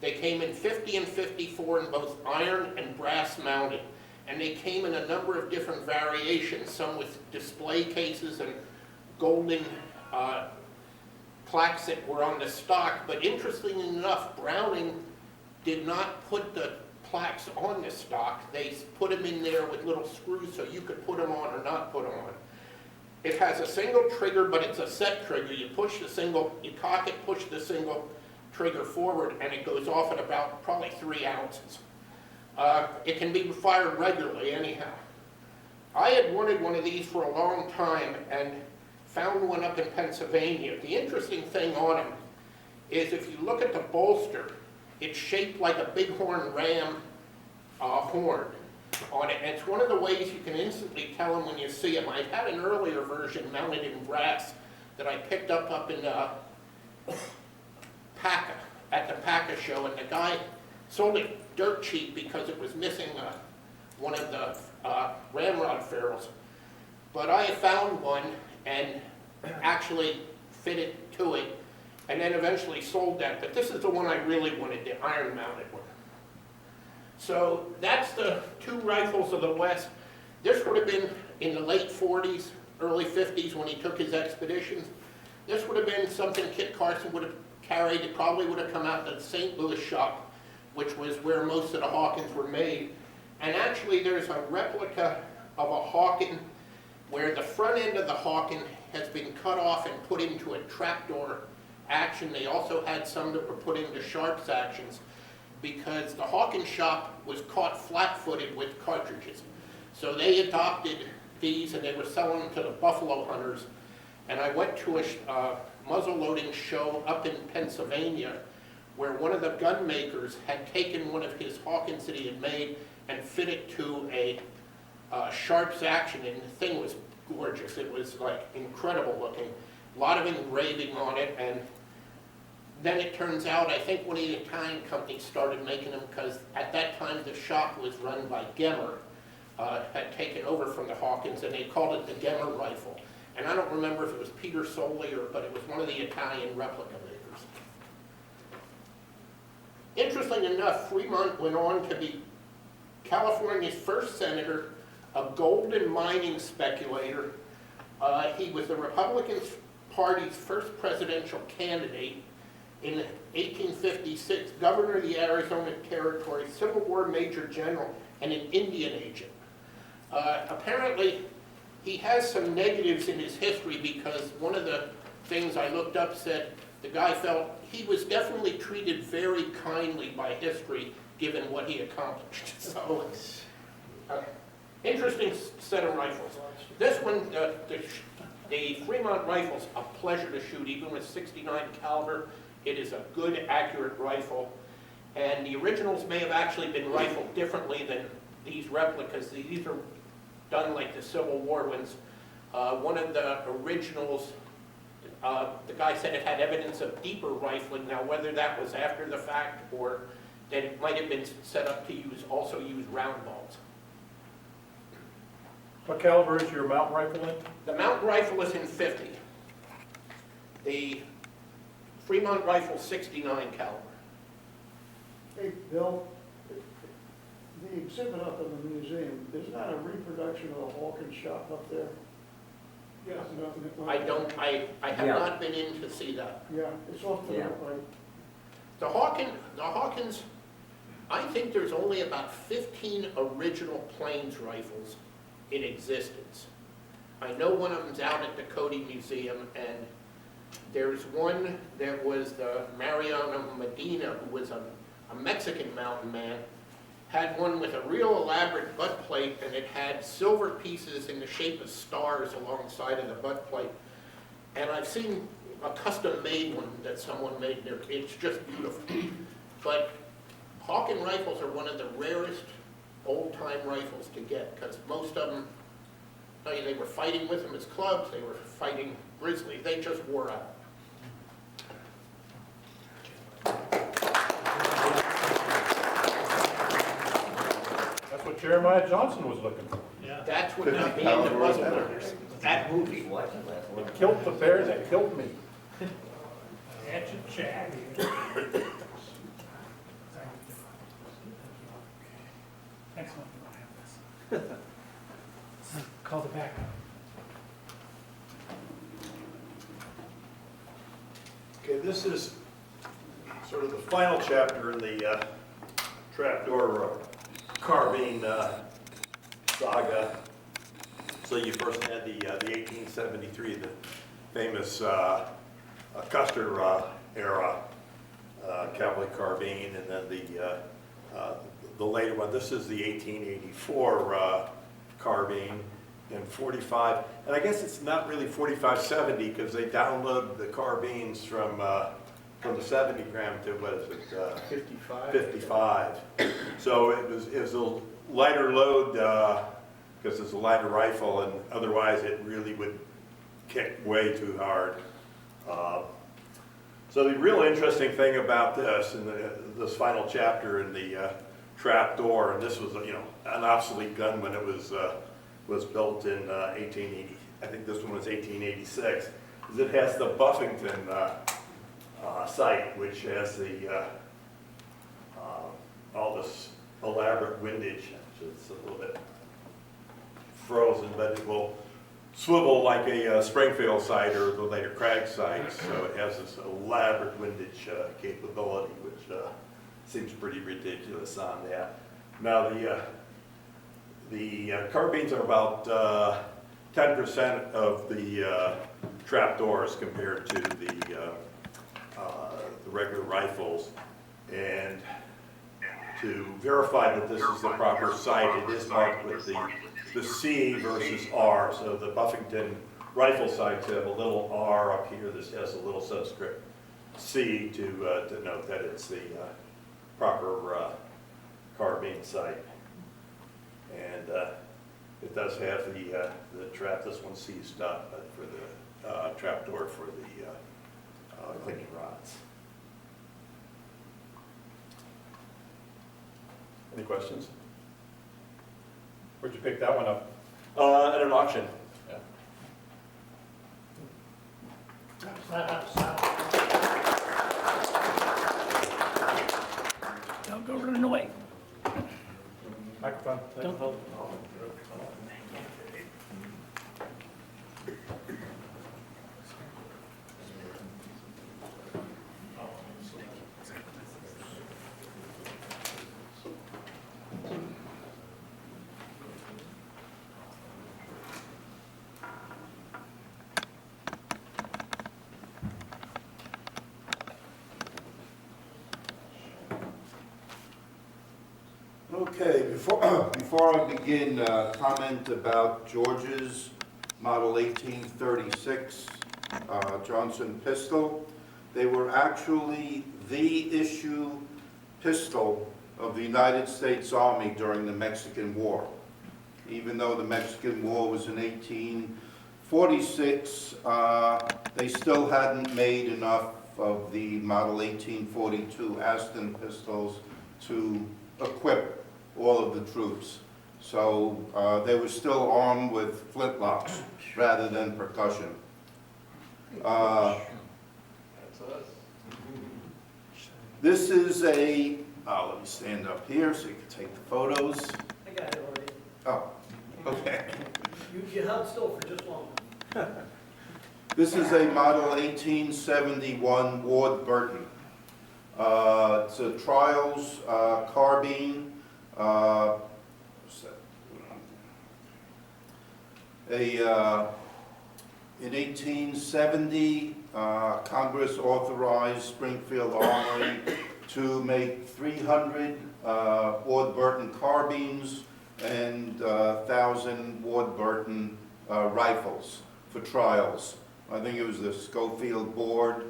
They came in 50 and 54 in both iron and brass mounted. And they came in a number of different variations, some with display cases and golden plaques that were on the stock. But interestingly enough, Browning did not put the plaques on the stock. They put them in there with little screws so you could put them on or not put them on. It has a single trigger, but it's a set trigger. You push the single, you cock it, push the single trigger forward, and it goes off at about probably 3 ounces. It can be fired regularly anyhow. I had wanted one of these for a long time and found one up in Pennsylvania. The interesting thing on them is if you look at the bolster, it's shaped like a bighorn ram horn on it. And it's one of the ways you can instantly tell them when you see them. I had an earlier version mounted in brass that I picked up in PACA, at the PACA show, and the guy sold it dirt cheap because it was missing one of the ramrod ferrules. But I found one and actually fitted to it, and then eventually sold that. But this is the one I really wanted, the iron mounted one. So that's the two rifles of the West. This would have been in the late 40s, early 50s when he took his expeditions. This would have been something Kit Carson would have carried. It probably would have come out of the St. Louis shop, which was where most of the Hawkins were made. And actually there's a replica of a Hawken where the front end of the Hawken has been cut off and put into a trapdoor action. They also had some that were put into sharps actions because the Hawken shop was caught flat-footed with cartridges. So they adopted these and they were selling them to the buffalo hunters. And I went to a muzzle loading show up in Pennsylvania where one of the gun makers had taken one of his Hawkins that he had made and fit it to a sharps action, and the thing was gorgeous. It was like incredible looking. A lot of engraving on it, and then it turns out, I think one of the Italian companies started making them because at that time the shop was run by Gemmer, had taken over from the Hawkins, and they called it the Gemmer rifle. And I don't remember if it was Peter Soli but it was one of the Italian replica makers. Interesting enough, Fremont went on to be California's first senator, a gold and mining speculator. He was the Republican Party's first presidential candidate in 1856, governor of the Arizona Territory, Civil War Major General, and an Indian agent. Apparently, he has some negatives in his history because one of the things I looked up said the guy felt he was definitely treated very kindly by history given what he accomplished. So, interesting set of rifles. This one, the Fremont rifle's a pleasure to shoot, even with 69 caliber. It is a good, accurate rifle. And the originals may have actually been rifled differently than these replicas. These are done like the Civil War ones. One of the originals, the guy said it had evidence of deeper rifling. Now, whether that was after the fact or that it might have been set up to also use round balls. What caliber is your mountain rifle in? The mountain rifle is in 50. The Fremont rifle 69 caliber. Hey, Bill, the exhibit up in the museum, isn't that a reproduction of the Hawkins shop up there? Yes. I have Yeah. not been in to see that. Yeah, it's off to the Yeah. right. The Hawkins, I think there's only about 15 original plains rifles in existence. I know one of them's out at the Cody Museum, and there's one that was the Mariano Medina, who was a Mexican mountain man, had one with a real elaborate butt plate, and it had silver pieces in the shape of stars alongside of the butt plate. And I've seen a custom-made one that someone made there. It's just beautiful. But Hawken rifles are one of the rarest old-time rifles to get, because most of them, I mean, they were fighting with them as clubs, they were fighting grizzly, they just wore out. That's what Jeremiah Johnson was looking for. That's what not being the muzzle loaders. That movie. It killed the bear that killed me. That's a chat. Excellent. I have this. Call the backup. Okay, this is sort of the final chapter in the trapdoor carbine saga. So you first had the 1873, the famous Custer era cavalry carbine, and then the later one. This is the 1884 carbine in 45, and I guess it's not really 45-70 because they download the carbines from the 70 gram to what is it? 55. 55. So it was a lighter load because it's a lighter rifle, and otherwise it really would kick way too hard. So the real interesting thing about this, and this final chapter in the trapdoor, and this was an obsolete gun when it was built in 1880. I think this one was 1886. Is it has the Buffington sight, which has the all this elaborate windage. It's a little bit frozen, but it will swivel like a Springfield sight or the later Crag sight, so it has this elaborate windage capability, which seems pretty ridiculous on that. Now the carbines are about 10% of the trap doors compared to the regular rifles, and to verify that this is the proper sight, it is marked with the C versus R. So the Buffington rifle sights have a little R up here. This has a little subscript C to note that it's the proper carbine sight. And it does have the trap. This one's seized up, but for the trap door for the cleaning rods. Any questions? Where'd you pick that one up? At an auction. Yeah. Don't go running away. Microphone. Don't. Okay, before I begin, comment about George's Model 1836 Johnson pistol. They were actually the issue pistol of the United States Army during the Mexican War. Even though the Mexican War was in 1846, they still hadn't made enough of the Model 1842 Aston pistols to equip all of the troops. So they were still armed with flintlocks rather than percussion. This is a, let me stand up here so you can take the photos. I got it already. Oh, okay. You held still for just long. This is a Model 1871 Ward Burton. It's a Trials carbine. In 1870, Congress authorized Springfield Armory to make 300 Ward Burton carbines and 1,000 Ward Burton rifles for trials. I think it was the Schofield Board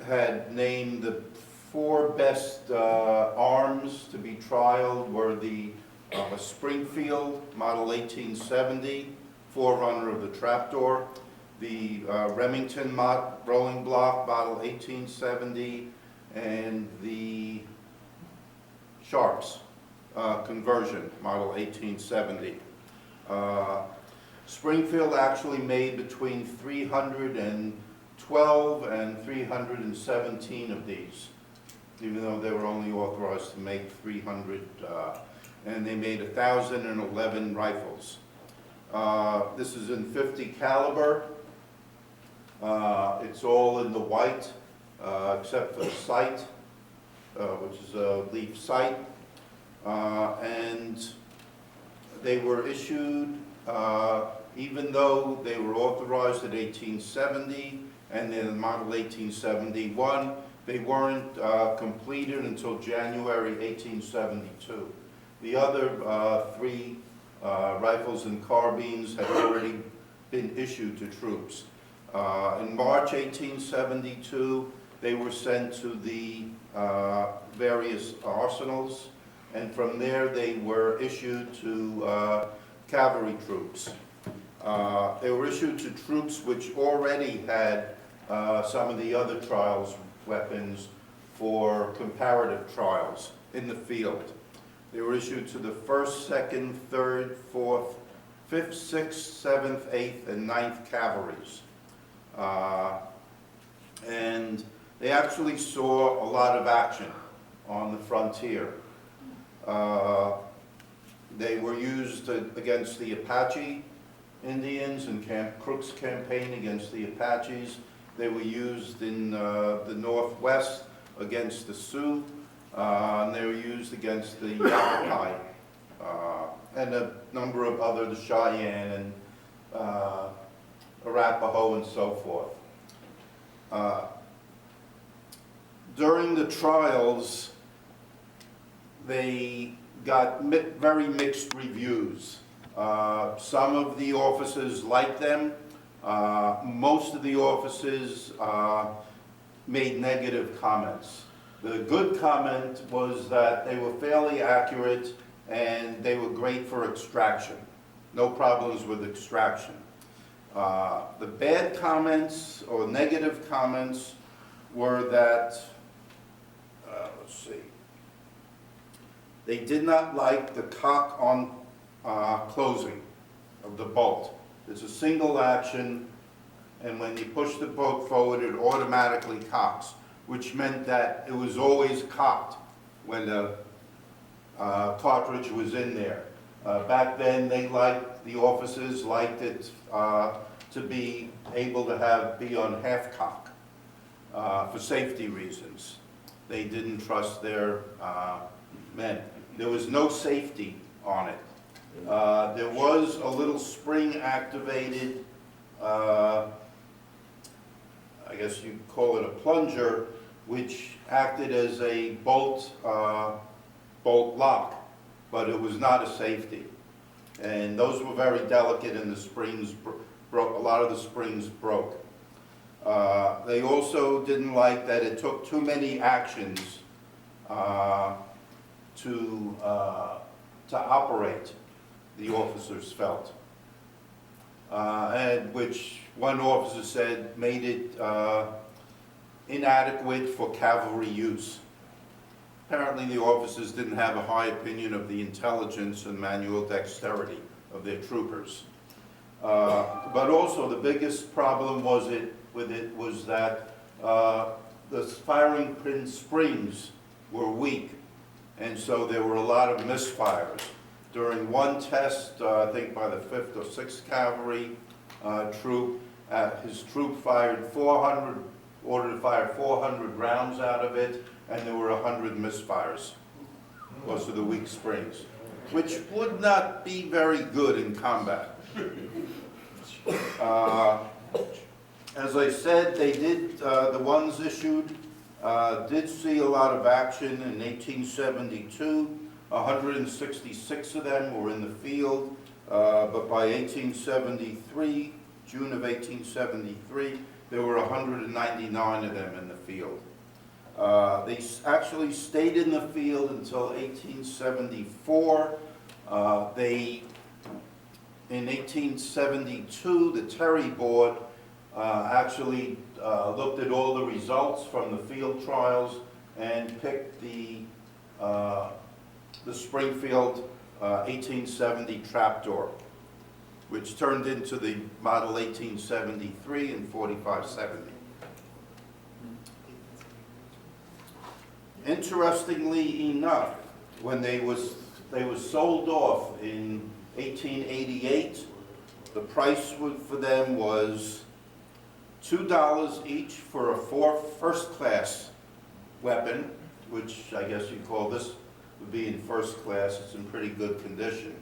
had named the 4 best arms to be trialed were the Springfield Model 1870, forerunner of the trapdoor, the Remington Rolling Block Model 1870, and the Sharps conversion Model 1870. Springfield actually made between 312 and 317 of these, even though they were only authorized to make 300, and they made 1,011 rifles. This is in .50 caliber. It's all in the white, except for the sight, which is a leaf sight. And they were issued, even though they were authorized at 1870 and then the Model 1871, they weren't completed until January 1872. The other 3 rifles and carbines had already been issued to troops. In March 1872, they were sent to the various arsenals, and from there they were issued to cavalry troops. They were issued to troops which already had some of the other trials weapons for comparative trials in the field. They were issued to the 1st, 2nd, 3rd, 4th, 5th, 6th, 7th, 8th, and 9th Cavalries. And they actually saw a lot of action on the frontier. They were used against the Apache Indians in Camp Crook's campaign against the Apaches. They were used in the Northwest against the Sioux, and they were used against the Yavapai, and a number of other, the Cheyenne and Arapaho and so forth. During the trials, they got very mixed reviews. Some of the officers liked them. Most of the officers made negative comments. The good comment was that they were fairly accurate and they were great for extraction. No problems with extraction. The bad comments or negative comments were that, let's see, they did not like the cock on closing of the bolt. It's a single action, and when you push the bolt forward, it automatically cocks, which meant that it was always cocked when the cartridge was in there. Back then, the officers liked it to be able to be on half cock for safety reasons. They didn't trust their men. There was no safety on it. There was a little spring-activated, I guess you'd call it a plunger, which acted as a bolt lock, but it was not a safety. And those were very delicate, and the springs broke. A lot of the springs broke. They also didn't like that it took too many actions to operate, the officers felt. And which one officer said made it inadequate for cavalry use. Apparently the officers didn't have a high opinion of the intelligence and manual dexterity of their troopers. But also the biggest problem with it was that the firing pin springs were weak, and so there were a lot of misfires. During one test, I think by the 5th or 6th Cavalry troop, his troop ordered to fire 400 rounds out of it, and there were 100 misfires because of the weak springs, which would not be very good in combat. As I said, they did, the ones issued did see a lot of action in 1872. 166 of them were in the field, but by 1873, June of 1873, there were 199 of them in the field. They actually stayed in the field until 1874. In 1872, the Terry Board actually looked at all the results from the field trials and picked the Springfield 1870 trapdoor, which turned into the model 1873 and 4570. Interestingly enough, when they was sold off in 1888, the price for them was $2 each for a first-class weapon, which I guess you'd call this would be in first class. It's in pretty good condition.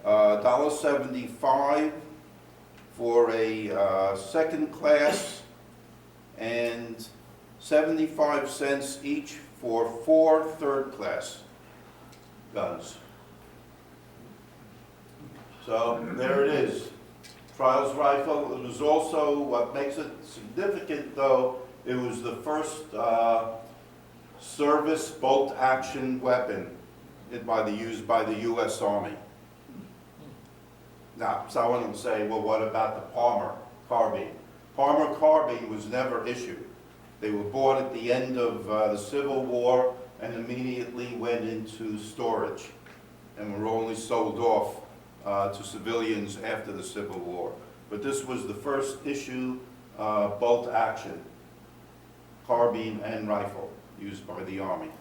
$1.75 for a second class, and 75 cents each for 4 third-class guns. So there it is. Trials rifle. It was also, what makes it significant though, it was the first service bolt-action weapon used by the U.S. Army. Now, someone will say, well, what about the Palmer carbine? Palmer carbine was never issued. They were bought at the end of the Civil War and immediately went into storage and were only sold off to civilians after the Civil War. But this was the first issue bolt-action carbine and rifle used by the Army.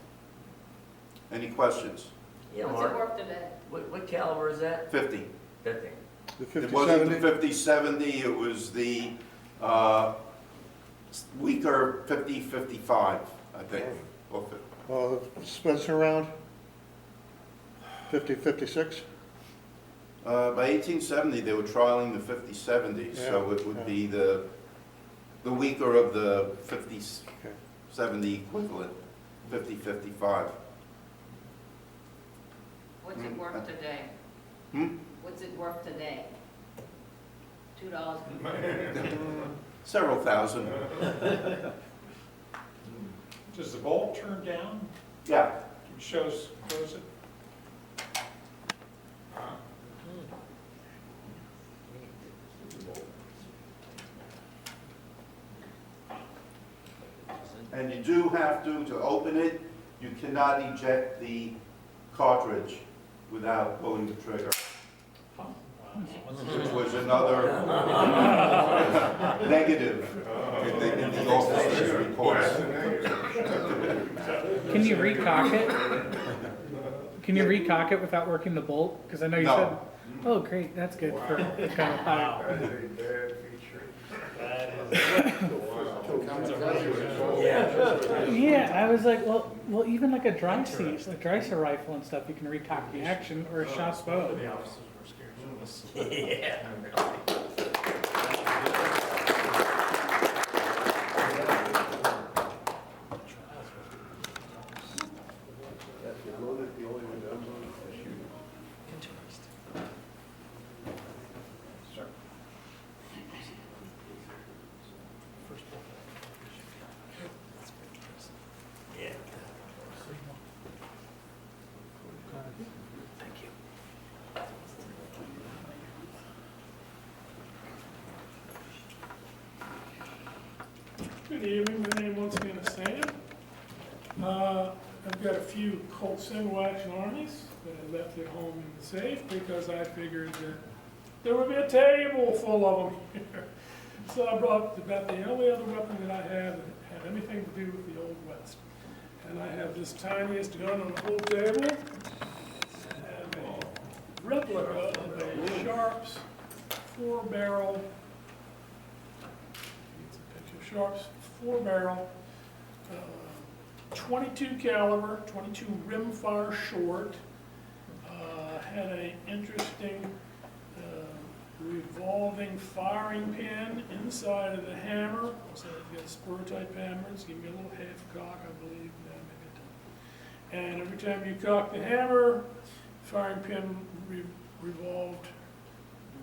Any questions? Yeah, What's Mark. it worth today? What caliber is that? 50. 50. The It wasn't the 50/70? 50/70, it was the weaker 50/55, I think. Spencer round? 50/56? By 1870, they were trialing the 50/70, so Yeah, it would yeah. be the weaker of the 50/70 equivalent, 50/55. What's it worth today? Hmm? What's it worth today? $2. Several thousand. Does the bolt turn down? Yeah. It shows, close it. And you do have to open it, you cannot eject the cartridge without pulling the trigger. Which was another negative in the officer's reports. Can you recock it? Can you recock it without working the bolt? Because I know you No. said, oh, great, that's good for kind of high. Yeah, I was like, well, even like a dry seat, a dryser rifle and stuff, you can recock the action, or a shot bow. Yeah. Good evening, my name once again is Sam. I've got a few Colt single action armies that I left at home in the safe because I figured that there would be a table full of them here. So I brought about the only other weapon that I have that had anything to do with the Old West. And I have this tiniest gun on the whole table. I have a replica of a Sharps 4-barrel. Sharps 4-barrel, 22 caliber, 22 rimfire short. Had an interesting revolving firing pin inside of the hammer. So it's got spur type hammer. It's giving me a little half cock, I believe. No, maybe it doesn't. And every time you cock the hammer, firing pin revolved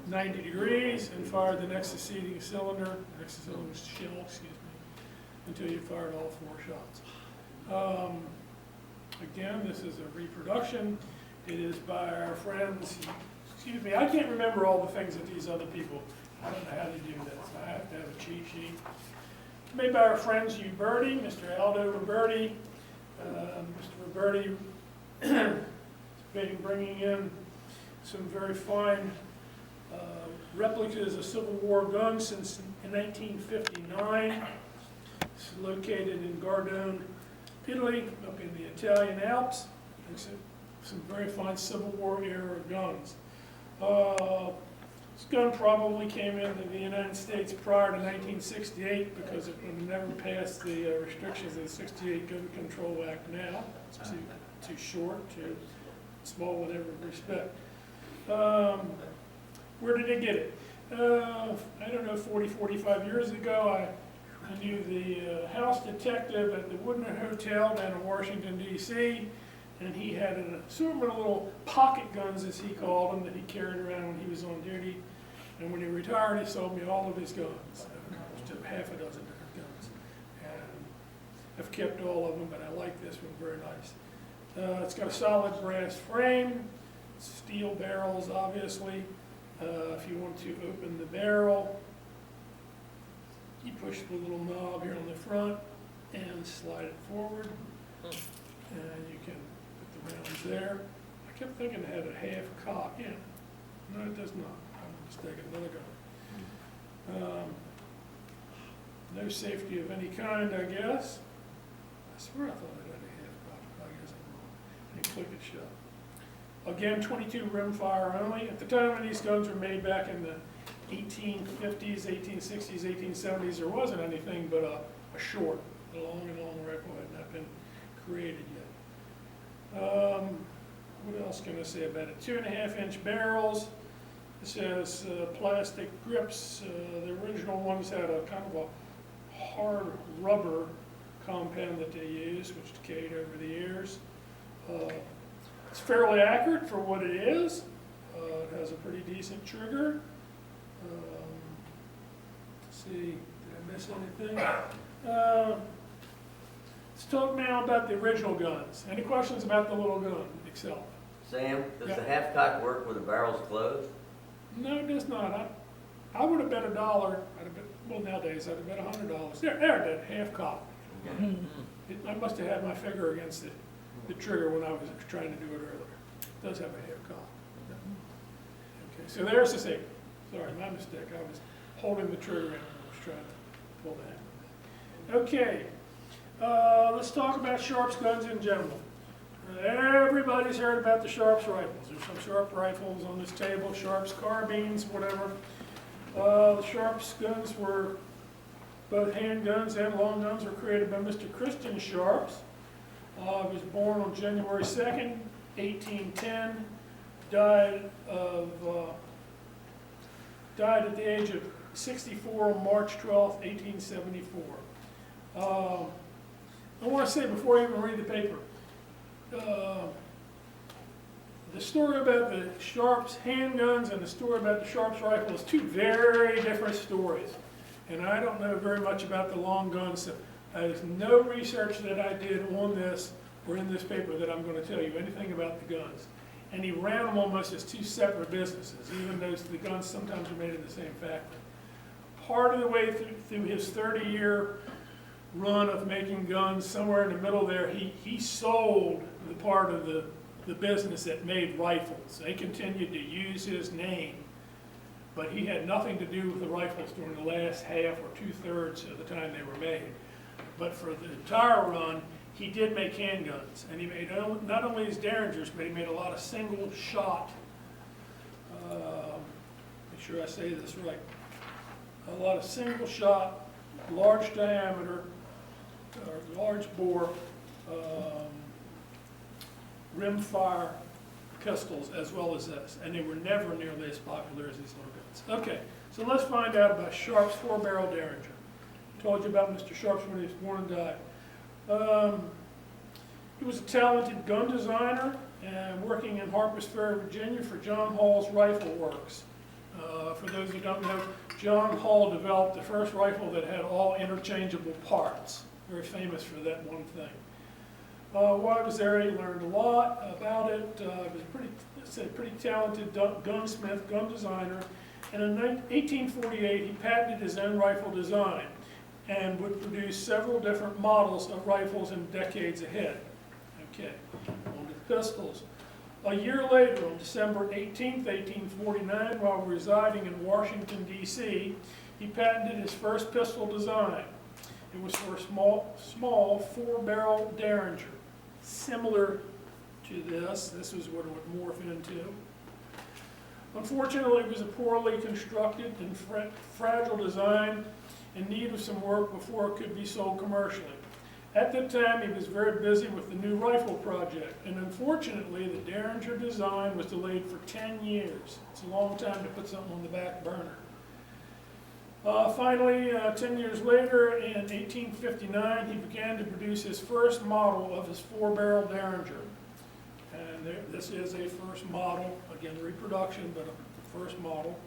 90 degrees and fired the next succeeding cylinder, shell, excuse me, until you fired all 4 shots. Again, this is a reproduction. It is by our friends, excuse me, I can't remember all the things that these other people, I don't know how they do this. I have to have a cheat sheet. Made by our friends Uberti, Mr. Aldo Roberti. Mr. Roberti has been bringing in some very fine replicas of Civil War guns since 1959. It's located in Gardone, Italy, up in the Italian Alps. Some very fine Civil War era guns. This gun probably came into the United States prior to 1968 because it never passed the restrictions of the 68 Gun Control Act now. It's too short, too small in every respect. Where did they get it? I don't know, 40, 45 years ago, I knew the house detective at the Woodman Hotel down in Washington, D.C., and he had an assortment of little pocket guns, as he called them, that he carried around when he was on duty. And when he retired, he sold me all of his guns, half a dozen different guns. And I've kept all of them, but I like this one very nice. It's got a solid brass frame, steel barrels, obviously. If you want to open the barrel, you push the little knob here on the front and slide it forward. And you can put the rounds there. I kept thinking it had a half cock in. No, it does not. I'm mistaken, another gun. No safety of any kind, I guess. I swear I thought it had a half cock, I guess I'm wrong. And click it shut. Again, 22 rimfire only. At the time when these guns were made back in the 1850s, 1860s, 1870s, there wasn't anything but a short. The long and long rifle had not been created yet. What else can I say about it? 2.5-inch barrels. This has plastic grips. The original ones had a kind of a hard rubber compound that they used, which decayed over the years. It's fairly accurate for what it is. It has a pretty decent trigger. Let's see, did I miss anything? Let's talk now about the original guns. Any questions about the little gun itself? Sam, does Yeah. the half-cock work with the barrels closed? No, it does not. I would have bet $1. I'd have bet, well, nowadays I'd have bet $100. There, that half cock. Okay. I must have had my finger against the trigger when I was trying to do it earlier. It does have a half cock. Okay, so there's the safety. Sorry, my mistake. I was holding the trigger and I was trying to pull the handle. Okay, let's talk about Sharps guns in general. Everybody's heard about the Sharps rifles. There's some Sharp rifles on this table, Sharps carbines, whatever. The Sharps guns were, both handguns and long guns were created by Mr. Christian Sharps. He was born on January 2nd, 1810, died at the age of 64 on March 12th, 1874. I want to say before I even read the paper, the story about the Sharps handguns and the story about the Sharps rifle is two very different stories. And I don't know very much about the long guns, so there's no research that I did on this or in this paper that I'm going to tell you anything about the guns. And he ran them almost as two separate businesses, even though the guns sometimes are made in the same factory. Part of the way through his 30-year run of making guns, somewhere in the middle there, he sold the part of the business that made rifles. They continued to use his name, but he had nothing to do with the rifles during the last half or 2/3 of the time they were made. But for the entire run, he did make handguns, and he made not only his Derringers, but he made a lot of single shot, make sure I say this right, a lot of single shot, large diameter, or large bore, rimfire pistols as well as this, and they were never nearly as popular as these little guns. Okay, so let's find out about Sharp's 4-barrel Derringer. Told you about Mr. Sharps when he was born and died. He was a talented gun designer and working in Harpers Ferry, Virginia for John Hall's Rifle Works. For those who don't know, John Hall developed the first rifle that had all interchangeable parts. Very famous for that one thing. While I was there, he learned a lot about it. He was a pretty talented gunsmith, gun designer. And in 1848, he patented his own rifle design and would produce several different models of rifles in decades ahead. Okay, on to the pistols. A year later, on December 18th, 1849, while residing in Washington, D.C., he patented his first pistol design. It was for a small 4-barrel Derringer, similar to this. This was what it would morph into. Unfortunately, it was a poorly constructed and fragile design in need of some work before it could be sold commercially. At that time, he was very busy with the new rifle project, and unfortunately, the Derringer design was delayed for 10 years. It's a long time to put something on the back burner. Finally, 10 years later, in 1859, he began to produce his first model of his 4-barrel Derringer. And this is a first model, again, reproduction, but a first model.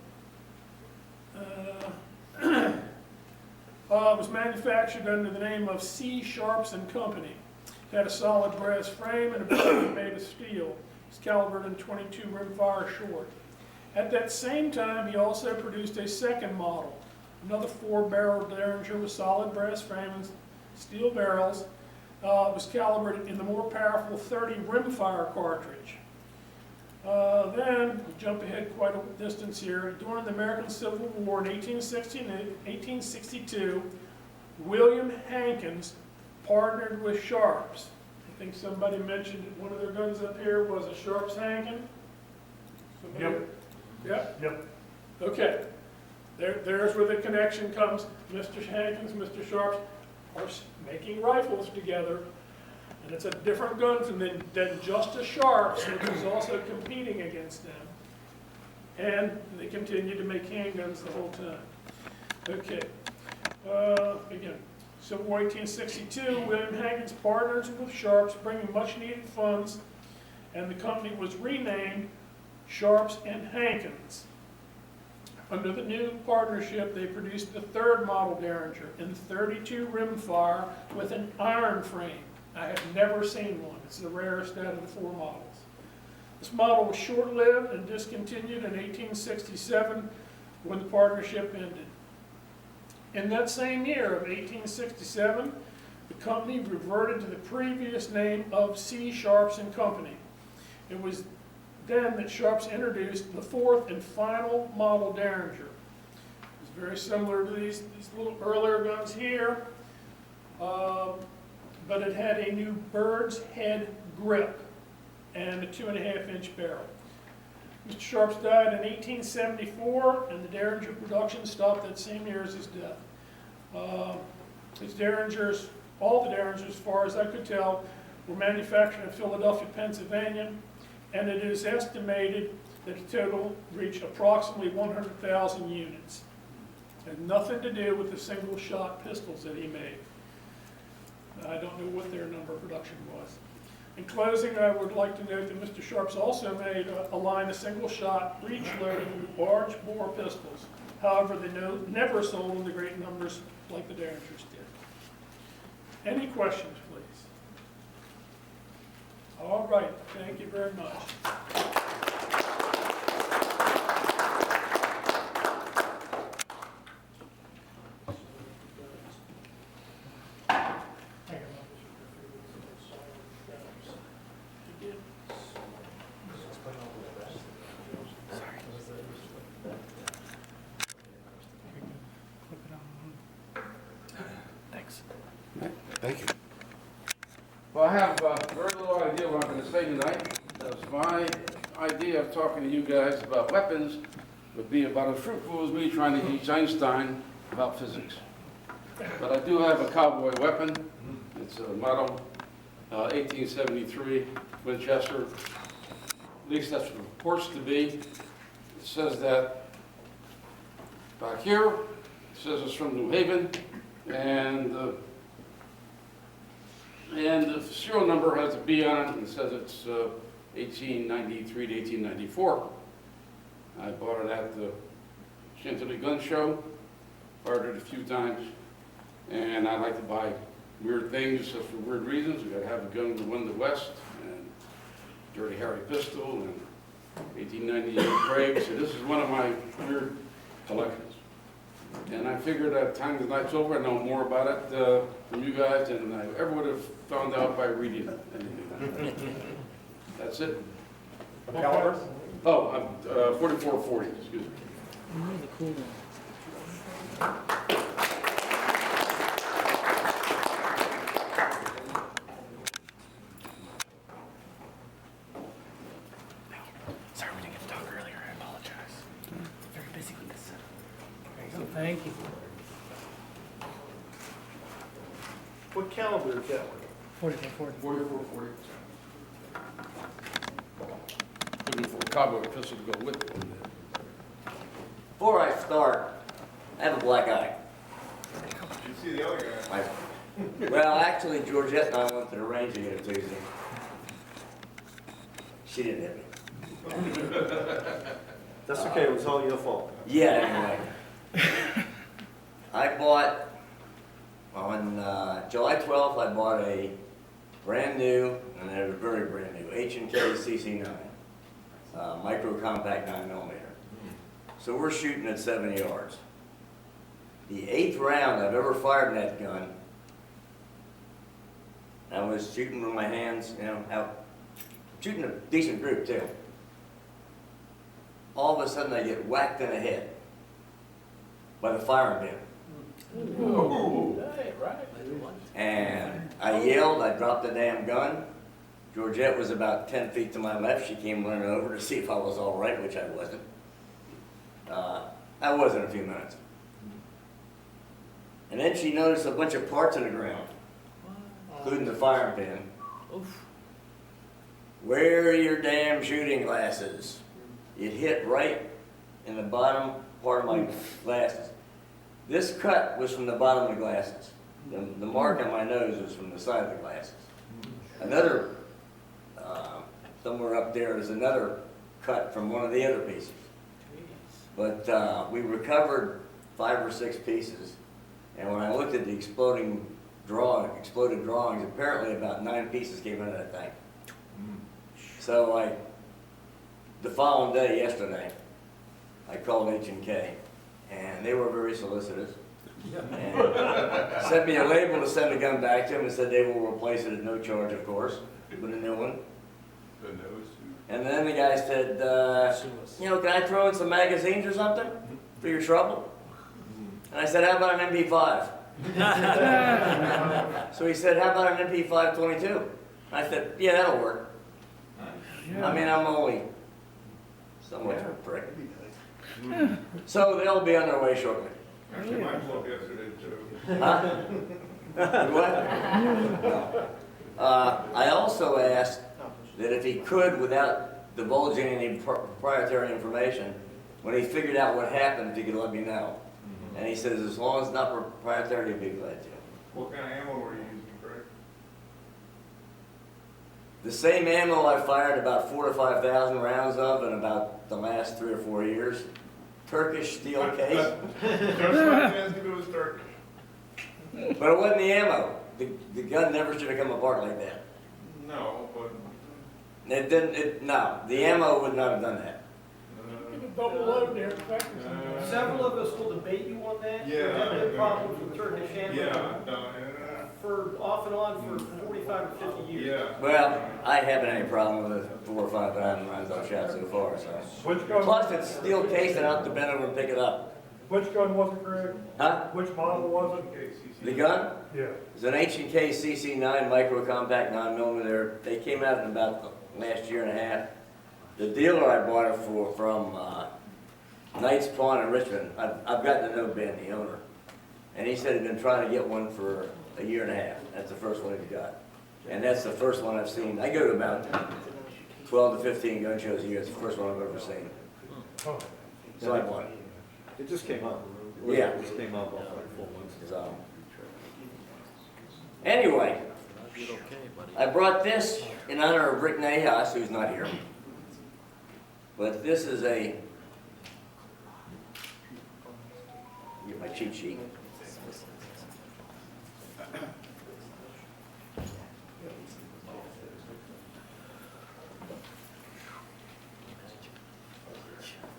It was manufactured under the name of C. Sharps and Company. It had a solid brass frame and a body made of steel. It's calibered in .22 rimfire short. At that same time, he also produced a second model, another 4-barrel Derringer with solid brass frame and steel barrels. It was calibrated in the more powerful .30 rimfire cartridge. Then, we'll jump ahead quite a distance here, during the American Civil War in 1862, William Hankins partnered with Sharps. I think somebody mentioned that one of their guns up here was a Sharps Hankin. Yep. Yep, Yep. okay. There's where the connection comes. Mr. Hankins, Mr. Sharps are making rifles together, and it's a different gun than just a Sharps, which is also competing against them. And they continue to make handguns the whole time. Okay, again, Civil War 1862, William Hankins partners with Sharps, bringing much needed funds, and the company was renamed Sharps and Hankins. Under the new partnership, they produced the third model Derringer in 32 rimfire with an iron frame. I have never seen one. It's the rarest out of the 4 models. This model was short-lived and discontinued in 1867 when the partnership ended. In that same year of 1867, the company reverted to the previous name of C. Sharps and Company. It was then that Sharps introduced the 4th and final model Derringer. It's very similar to these little earlier guns here, but it had a new bird's head grip and a 2.5-inch barrel. Mr. Sharps died in 1874, and the Derringer production stopped that same year as his death. His Derringers, all the Derringers, as far as I could tell, were manufactured in Philadelphia, Pennsylvania, and it is estimated that the total reached approximately 100,000 units. It had nothing to do with the single-shot pistols that he made. I don't know what their number of production was. In closing, I would like to note that Mr. Sharps also made a line of single-shot, breech-loading, large-bore pistols. However, they never sold in the great numbers like the Derringers did. Any questions, please? All right, thank you very much. Thank you. Well, I have very little idea what I'm going to say tonight. My idea of talking to you guys about weapons would be about as fruitful as me trying to teach Einstein about physics. But I do have a cowboy weapon. It's a model 1873 Winchester. At least that's what it purports to be. It says that back here. It says it's from New Haven, and the serial number has a B on it, and it says it's 1893 to 1894. I bought it at the Chantilly Gun Show, fired it a few times, and I like to buy weird things just for weird reasons. We got to have a gun to win the West, and Dirty Harry pistol, and 1898 Craig. So this is one of my weird collections. And I figured that time the night's over, I know more about it from you guys than I ever would have found out by reading anything. That's it. Caliber? Oh, I'm 4440, excuse me. The cool one. Sorry we didn't get to talk earlier. I apologize. Very busy with this. There you go. Thank you. What caliber is that? 4440. 4440. Looking for a cowboy pistol to go with it. Before I start, I have a black eye. You see the other guy. Well, actually, Georgette and I went to the range the other Tuesday. She didn't hit me. That's okay, it was all your fault. Yeah, anyway. I bought, on July 12th, I bought a brand new, and they're very brand new, H&K CC9, micro compact 9mm. So we're shooting at 7 yards. The 8th round I've ever fired in that gun, I was shooting with my hands, you know, out, shooting a decent group too. All of a sudden I get whacked in the head by the firing pin. Ooh. Right. And I yelled, I dropped the damn gun, Georgette was about 10 feet to my left. She came running over to see if I was all right, which I wasn't. I was in a few minutes. And then she noticed a bunch of parts in the ground, including the firing pin. Wear your damn shooting glasses. It hit right in the bottom part of my glasses. This cut was from the bottom of the glasses. The mark on my nose was from the side of the glasses. Another, somewhere up there is another cut from one of the other pieces. But we recovered 5 or 6 pieces, and when I looked at the exploded drawings, apparently about 9 pieces came out of that thing. So the following day, yesterday, I called H&K, and they were very solicitous. And sent me a label to send the gun back to them and said they will replace it at no charge, of course, with a new one. And then the guy said, you know, can I throw in some magazines or something for your trouble? And I said, how about an MP5? So he said, how about an MP5 22? I said, yeah, that'll work. I mean, I'm only somewhat of a prick. So they'll be on their way shortly. Actually, mine blew up yesterday too. Huh? What? I also asked that if he could, without divulging any proprietary information, when he figured out what happened, if he could let me know. And he says, as long as it's not proprietary, he'd be glad to. What kind of ammo were you using, Craig? The same ammo I fired about 4,000 to 5,000 rounds of in about the last 3 or 4 years. Turkish steel case. Just like as if it was Turkish. But it wasn't the ammo. The gun never should have come apart like that. No, but It didn't. No, the ammo would not have done that. Double load there, Several of us will debate you on that. Yeah. We've had no problems with Turkish ammo. yeah, no, For off and on for 45 or 50 years. yeah. Well, I haven't any problem with 4 or 5 rounds I've shot so far. So. Which gun? Plus, it's steel case, and I have to bend over and pick it up. Which gun was it, Greg? Huh? Which model was it? The gun? Yeah. It's an H&K CC9 micro compact 9mm. They came out in about the last year and a half. The dealer I bought it from Knight's Pawn in Richmond. I've gotten to know Ben, the owner, and he said he'd been trying to get one for a year and a half. That's the first one he got, and that's the first one I've seen. I go to about 12 to 15 gun shows a year. It's the first one I've ever seen. So I bought it. It just came up. Yeah. It just came up like 4 months ago. So, anyway, I brought this in honor of Rick Nahas, who's not here. But this is a, get my cheat sheet.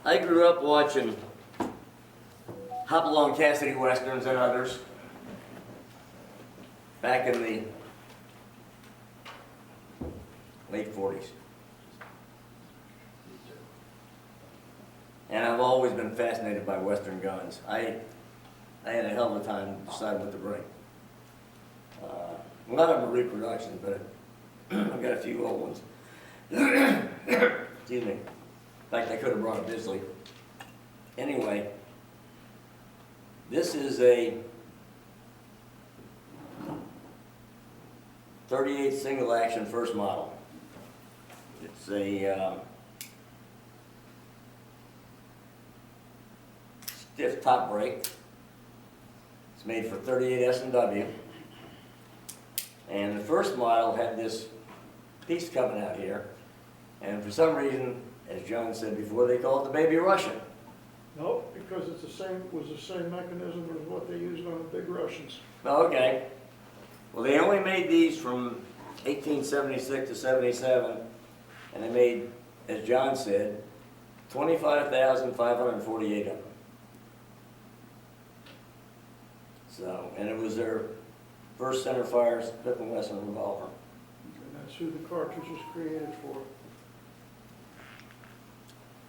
I grew up watching Hopalong Cassidy Westerns and others back in the late 40s. And I've always been fascinated by Western guns. I had a hell of a time deciding what to bring. A lot of them are reproductions, but I've got a few old ones. Excuse me. In fact, I could have brought a Bisley. Anyway, this is a 38 single action first model. It's a stiff top brake. It's made for 38 S&W. And the first model had this piece coming out here. And for some reason, as John said before, they call it the Baby Russian. Nope, because it's the same mechanism as what they used on the big Russians. Okay. Well, they only made these from 1876 to 77, and they made, as John said, 25,548 of them. So, and it was their first center fire Smith & Wesson revolver. And that's who the cartridge was created for.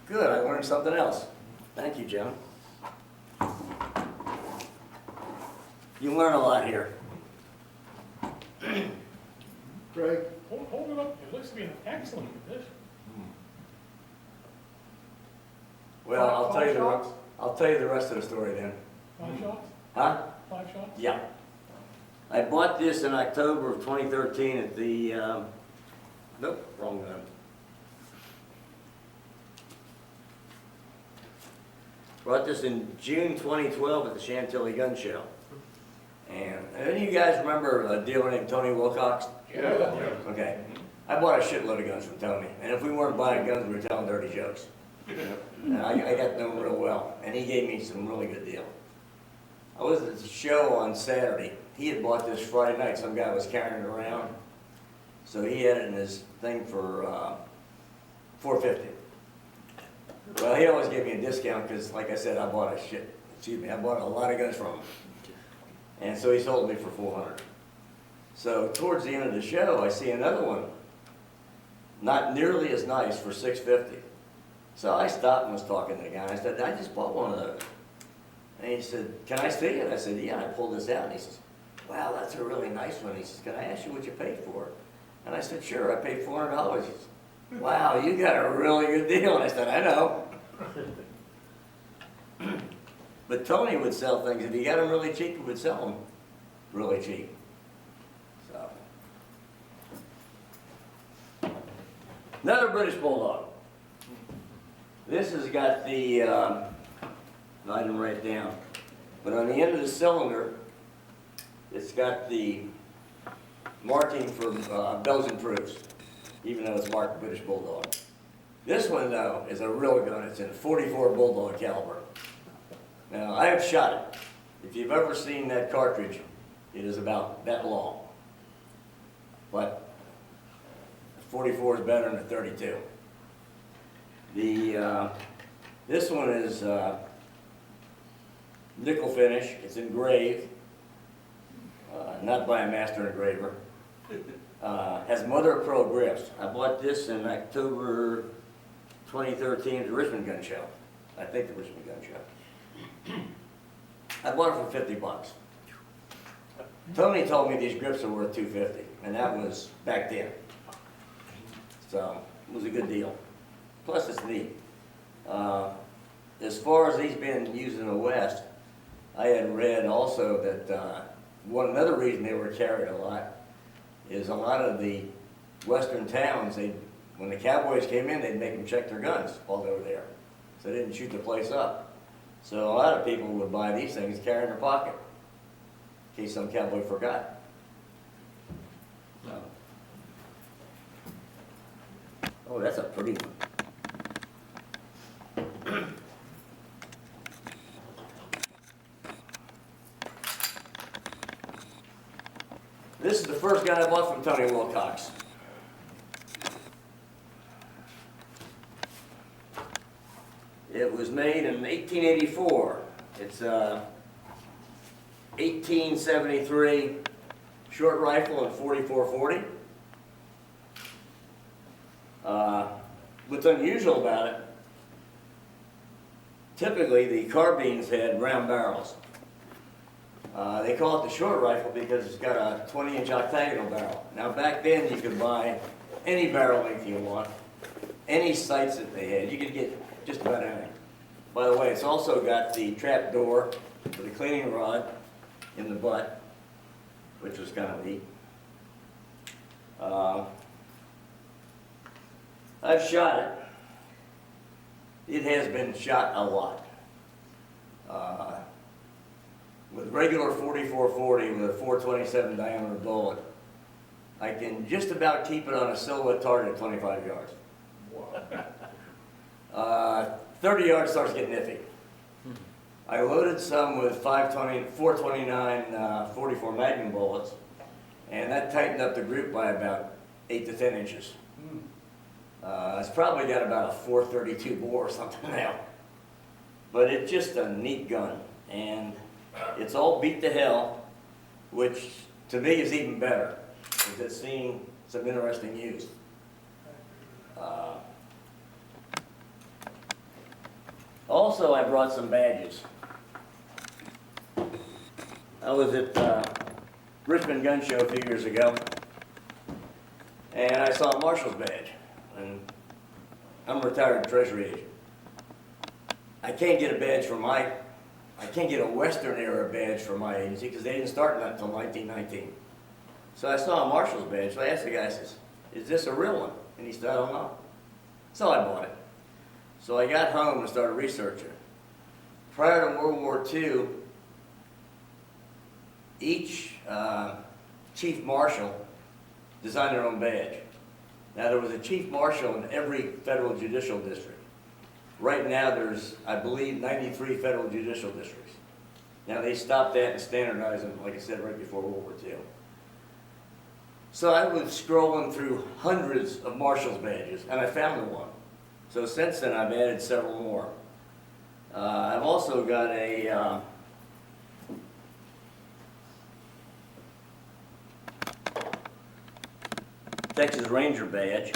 Good, I learned something else. Thank you, John. You learn a lot here. Greg? hold it up, it looks to be in excellent condition. Well, I'll tell you the, Five shots? I'll tell you the rest of the story then. 5 shots? Huh? 5 shots? Yeah. I bought this in October of 2013 at the, nope, wrong gun. Bought this in June 2012 at the Chantilly Gun Show. And any of you guys remember a dealer named Tony Wilcox? Yeah. Okay. I bought a shitload of guns from Tony. And if we weren't buying guns, we were telling dirty jokes. And I got to know him real well. And he gave me some really good deal. I was at the show on Saturday. He had bought this Friday night. Some guy was carrying it around. So he had it in his thing for $450. Well, he always gave me a discount because, like I said, I bought a lot of guns from him. And so he sold me for $400. So towards the end of the show, I see another one, not nearly as nice, for $650. So I stopped and was talking to the guy. I said, I just bought one of those. And he said, can I see it? I said, yeah. And I pulled this out. And he says, wow, that's a really nice one. He says, can I ask you what you paid for it? And I said, sure, I paid $400. He says, wow, you got a really good deal. And I said, I know. But Tony would sell things. If he got them really cheap, he would sell them really cheap. So. Another British Bulldog. This has got the, I didn't write it down, but on the end of the cylinder, it's got the marking for Belgian proofs, even though it's marked British Bulldog. This one, though, is a real gun. It's in 44 Bulldog caliber. Now, I have shot it. If you've ever seen that cartridge, it is about that long. But 44 is better than a 32. This one is nickel finish. It's engraved, not by a master engraver. Has mother of pearl grips. I bought this in October 2013 at the Richmond Gun Show. I think the Richmond Gun Show. I bought it for $50. Tony told me these grips are worth $250, and that was back then. So it was a good deal. Plus it's neat. As far as these being used in the West, I had read also that another reason they were carried a lot is a lot of the Western towns, when the cowboys came in, they'd make them check their guns while they were there, so they didn't shoot the place up. So a lot of people would buy these things, carry in their pocket, in case some cowboy forgot. So. Oh, that's a pretty one. This is the first gun I bought from Tony Wilcox. It was made in 1884. It's a 1873 short rifle in 44-40. What's unusual about it, typically the carbines had round barrels. They call it the short rifle because it's got a 20-inch octagonal barrel. Now back then you could buy any barrel length you want, any sights that they had. You could get just about anything. By the way, it's also got the trap door for the cleaning rod in the butt, which was kind of neat. I've shot it. It has been shot a lot. With regular 44-40 with a 427 diameter bullet, I can just about keep it on a silhouette target at 25 yards. 30 yards starts getting iffy. I loaded some with 429 44 Magnum bullets, and that tightened up the group by about 8 to 10 inches. It's probably got about a 432 bore or something now. But it's just a neat gun, and it's all beat to hell, which to me is even better, because it's seen some interesting use. Also, I brought some badges. I was at Richmond Gun Show a few years ago, and I saw a marshal's badge. And I'm a retired treasury agent. I can't get a badge for I can't get a Western era badge for my agency because they didn't start that until 1919. So I saw a marshal's badge, so I asked the guy, I says, is this a real one? And he said, I don't know. So I bought it. So I got home and started researching. Prior to World War II, each chief marshal designed their own badge. Now there was a chief marshal in every federal judicial district. Right now there's, I believe, 93 federal judicial districts. Now they stopped that and standardized them, like I said, right before World War II. So I was scrolling through hundreds of marshal's badges and I found the one. So since then I've added several more. I've also got a Texas Ranger badge.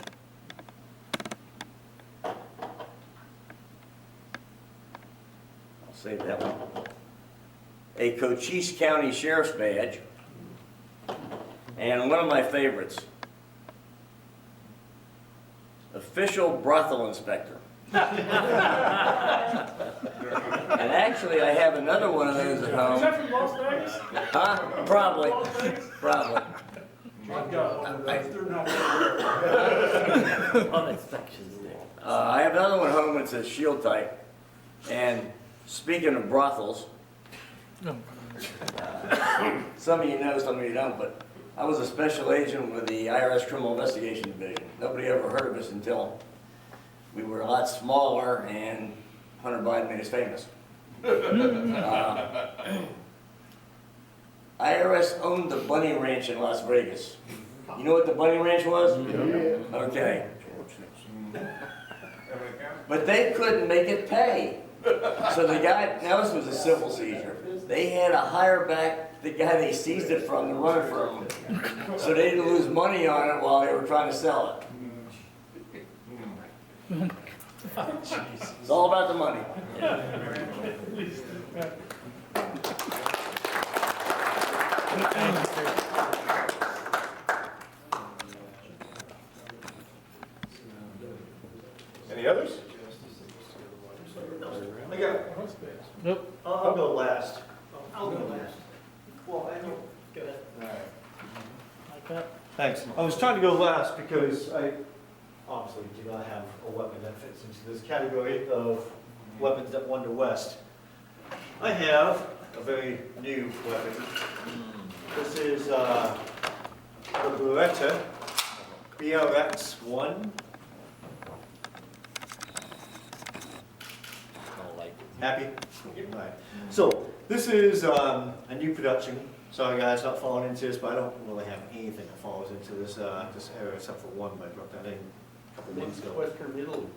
I'll save that one. A Cochise County Sheriff's badge. And one of my favorites, official brothel inspector. And actually, I have another one of those at home. Is that from Las Vegas? Huh? Probably. Las Vegas? Probably. I have another one at home that says shield type. And speaking of brothels, some of you know, some of you don't, but I was a special agent with the IRS Criminal Investigation Division. Nobody ever heard of us until we were a lot smaller and Hunter Biden made us famous. IRS owned the Bunny Ranch in Las Vegas. You know what the Bunny Ranch was? Yeah. Okay. But they couldn't make it pay. So the guy, now this was a civil seizure. They had to hire back the guy they seized it from to run it for them. So they didn't lose money on it while they were trying to sell it. It's all about the money. Any others? I got, Nope. I'll go last. I'll go last. Well, I don't, go ahead. Like that. Thanks. I was trying to go last because I obviously do not have a weapon that fits into this category of weapons that wander west. I have a very new weapon. This is the Beretta BRX-1. Happy? All right. So this is a new production. Sorry guys, not falling into this, but I don't really have anything that falls into this this area except for one I brought that in a couple months ago. Western Italy.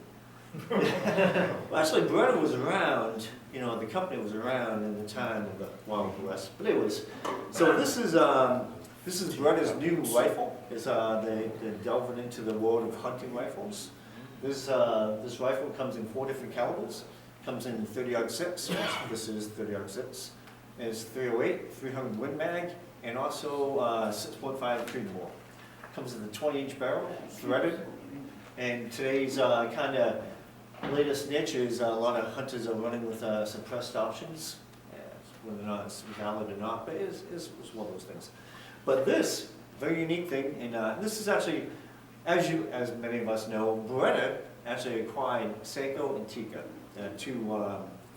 Well, actually, Beretta was around. You know, the company was around in the time of the Wild West. But anyways, so this is Beretta's new rifle. It's they're delving into the world of hunting rifles. This rifle comes in 4 different calibers. Comes in 30-06, this is 30-06. It's 308, 300 Win Mag, and also 6.5 treatable. Comes in the 20-inch barrel, threaded. And today's kind of latest niche is a lot of hunters are running with suppressed options. Whether or not it's valid or not, but it's one of those things. But this, very unique thing, and this is actually, as many of us know, Beretta actually acquired Seiko and Tikka. Two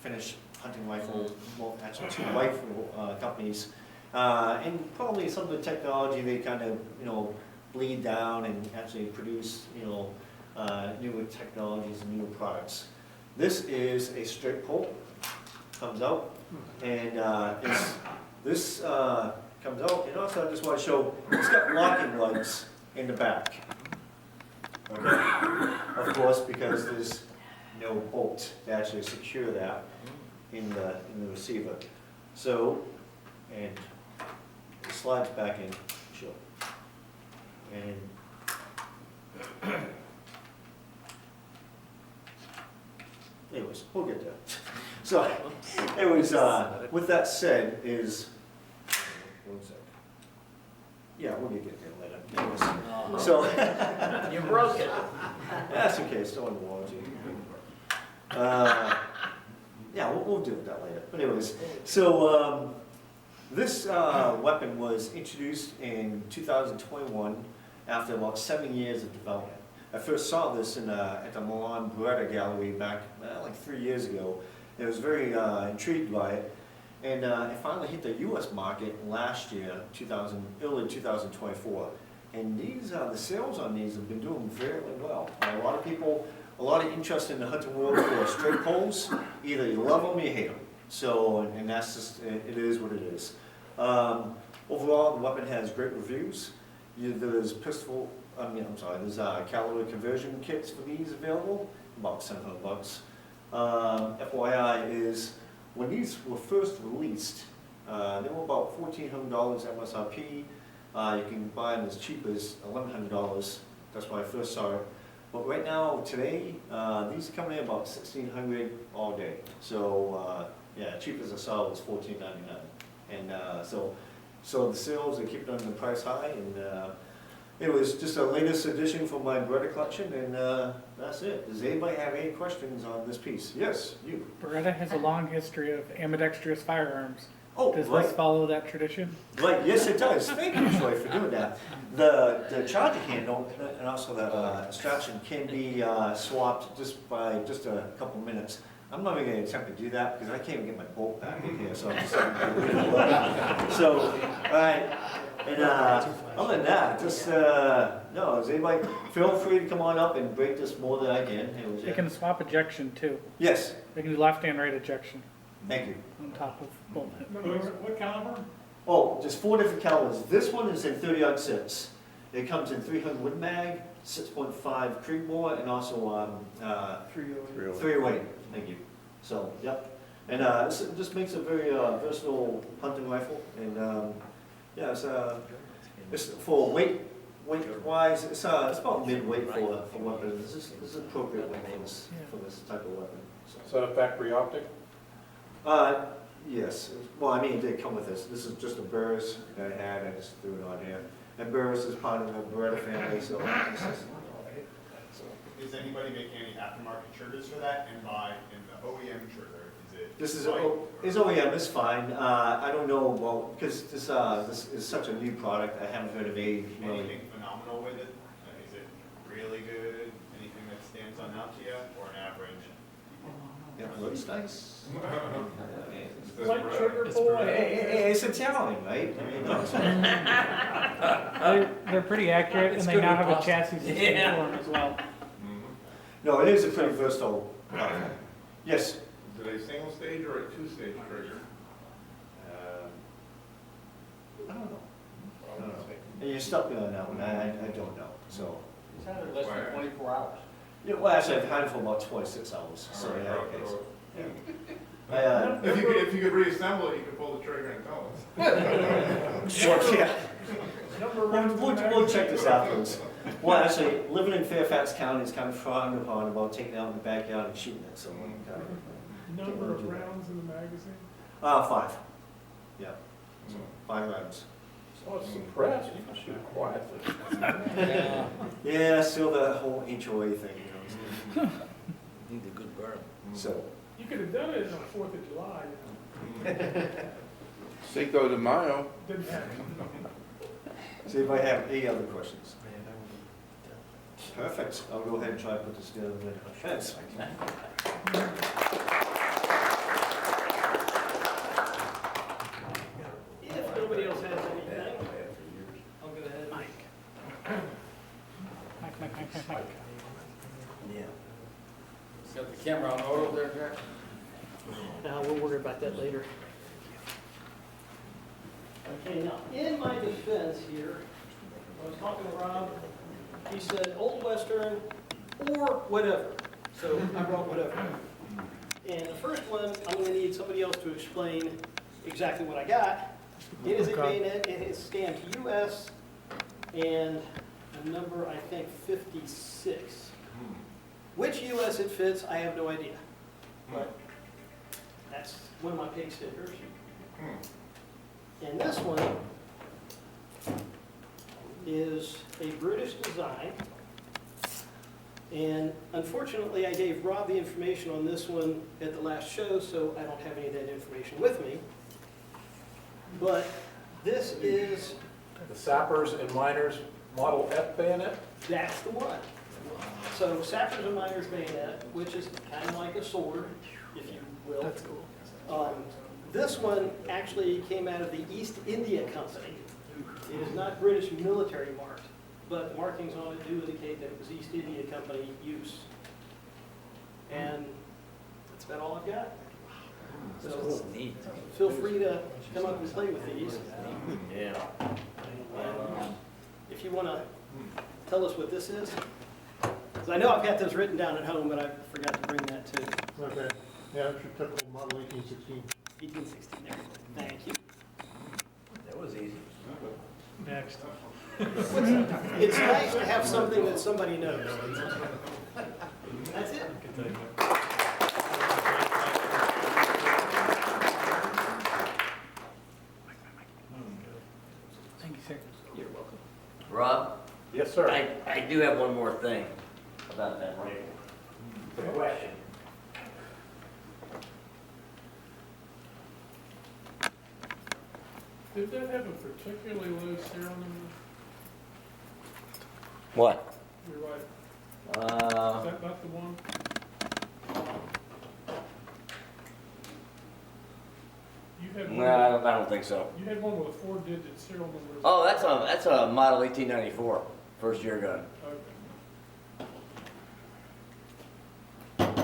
Finnish hunting rifle, well, actually 2 rifle companies, and probably some of the technology they kind of, bleed down and actually produce, newer technologies and newer products. This is a straight pull, comes out, and this comes out, and also I just want to show, it's got locking lugs in the back. Okay, of course, because there's no bolt to actually secure that in the receiver. So, and it slides back in, sure. And anyways, we'll get there. So, anyways, with that said, is one sec. Yeah, we'll get there later. Anyways, so, You broke it. that's okay, it's still under warranty. Yeah, we'll deal with that later. But anyways, so this weapon was introduced in 2021 after about 7 years of development. I first saw this at the Milan Beretta Gallery back like 3 years ago. I was very intrigued by it. And it finally hit the U.S. market last year, early 2024. And these, the sales on these have been doing very well. A lot of people, a lot of interest in the hunting world for straight poles. Either you love them or you hate them. So, and that's just, it is what it is. Overall, the weapon has great reviews. There's there's caliber conversion kits for these available, about $700. FYI is, when these were first released, they were about $1,400 MSRP. You can buy them as cheap as $1,100. That's when I first saw it. But right now, today, these are coming in about $1,600 all day. So yeah, cheapest I saw was $1,499. And so the sales, they keep on the price high, and it was just a latest addition from my Beretta collection, and that's it. Does anybody have any questions on this piece? Yes, you. Beretta has a long history of ambidextrous firearms. Oh, Does right. this follow that tradition? Right, yes it does. Thank you, Troy, for doing that. The charger handle and also the extraction can be swapped just by just a couple minutes. I'm not even going to attempt to do that because I can't even get my bolt back in here, so I'm just so, all right. And other than that, just, no, does anybody, feel free to come on up and break this more than I can. They can swap ejection too. Yes. They can do left and right ejection. Thank you. On top of both. What caliber? Oh, there's 4 different calibers. This one is in 30-06. It comes in 300 Win Mag, 6.5 Creedmoor, and also 308. Thank you. So, yep. And this just makes a very versatile hunting rifle. And yeah, it's for weight-wise, it's about mid-weight for weapons. This is appropriate weight for this type of weapon. So a factory optic? Yes. Well, I mean, it did come with this. This is just a Burris that I had. I just threw it on here. And Burris is part of the Beretta family, so. Is anybody making any aftermarket triggers for that and buy in the OEM trigger? Is it? This is OEM is fine. I don't know, well, because this is such a new product. I haven't heard of any. Anything phenomenal with it? Is it really good? Anything that stands on out to you, or an average? Yeah, it looks nice. Light trigger pull. Hey, it's Italian, right? I mean, They're pretty accurate, and they now have a chassis system for them as well. no, it is a pretty versatile product. Yes. Is it a single stage or a 2-stage trigger? I don't know. And you stuck me on that one. I don't know. So. It's had it less than 24 hours. Yeah, well, actually, I've had it for about 26 hours. So All right, yeah, okay. okay. So, yeah. If you could reassemble it, you could pull the trigger and tell us. Sure, yeah. We'll check this afterwards. Well, actually, living in Fairfax County is kind of frowned upon about taking it out in the backyard and shooting it. So, Number of rounds in the magazine? 5. Yeah. So 5 rounds. Oh, it's suppressed. You can shoot quietly. Yeah, still the whole HOA thing. You know. Need a good burn. So. You could have done it on the 4th of July, you know. Cinco de Mayo. Didn't happen. See if I have any other questions. Perfect. I'll go ahead and try to put this together with a fence. If nobody else has anything, I'll go ahead. Mike. Yeah. Got the camera on auto there, Jack? Now, we'll worry about that later. Okay, now, in my defense here, I was talking to Rob, he said Old Western or whatever. So I brought whatever. And the first one, I'm gonna need somebody else to explain exactly what I got. It is a bayonet, it is stamped US and a number, I think, 56. Which US it fits, I have no idea. But that's one of my pig stickers. And this one is a British design. And unfortunately, I gave Rob the information on this one at the last show, so I don't have any of that information with me. But this is, The sappers and miners Model F bayonet? that's the one. So sappers and miners bayonet, which is kind of like a sword, if you will. That's cool. This one actually came out of the East India Company. It is not British military marked, but markings on it do indicate that it was East India Company use. And that's about all I've got. So feel free to come up and play with these. Yeah. And if you want to tell us what this is, because I know I've got those written down at home, but I forgot to bring that too. Okay, yeah, it's your typical model 1816. 1816 there. Thank you. That was easy. Next. It's nice to have something that somebody knows. That's it. Thank you, sir. You're welcome. Rob? Yes, sir. I do have one more thing about that rifle. The question. Did that have a particularly low serial number? What? You're right. Is that not the one? You had one. No, I don't think so. You had one with a 4-digit serial number. Oh, that's a model 1894, first year gun. Okay.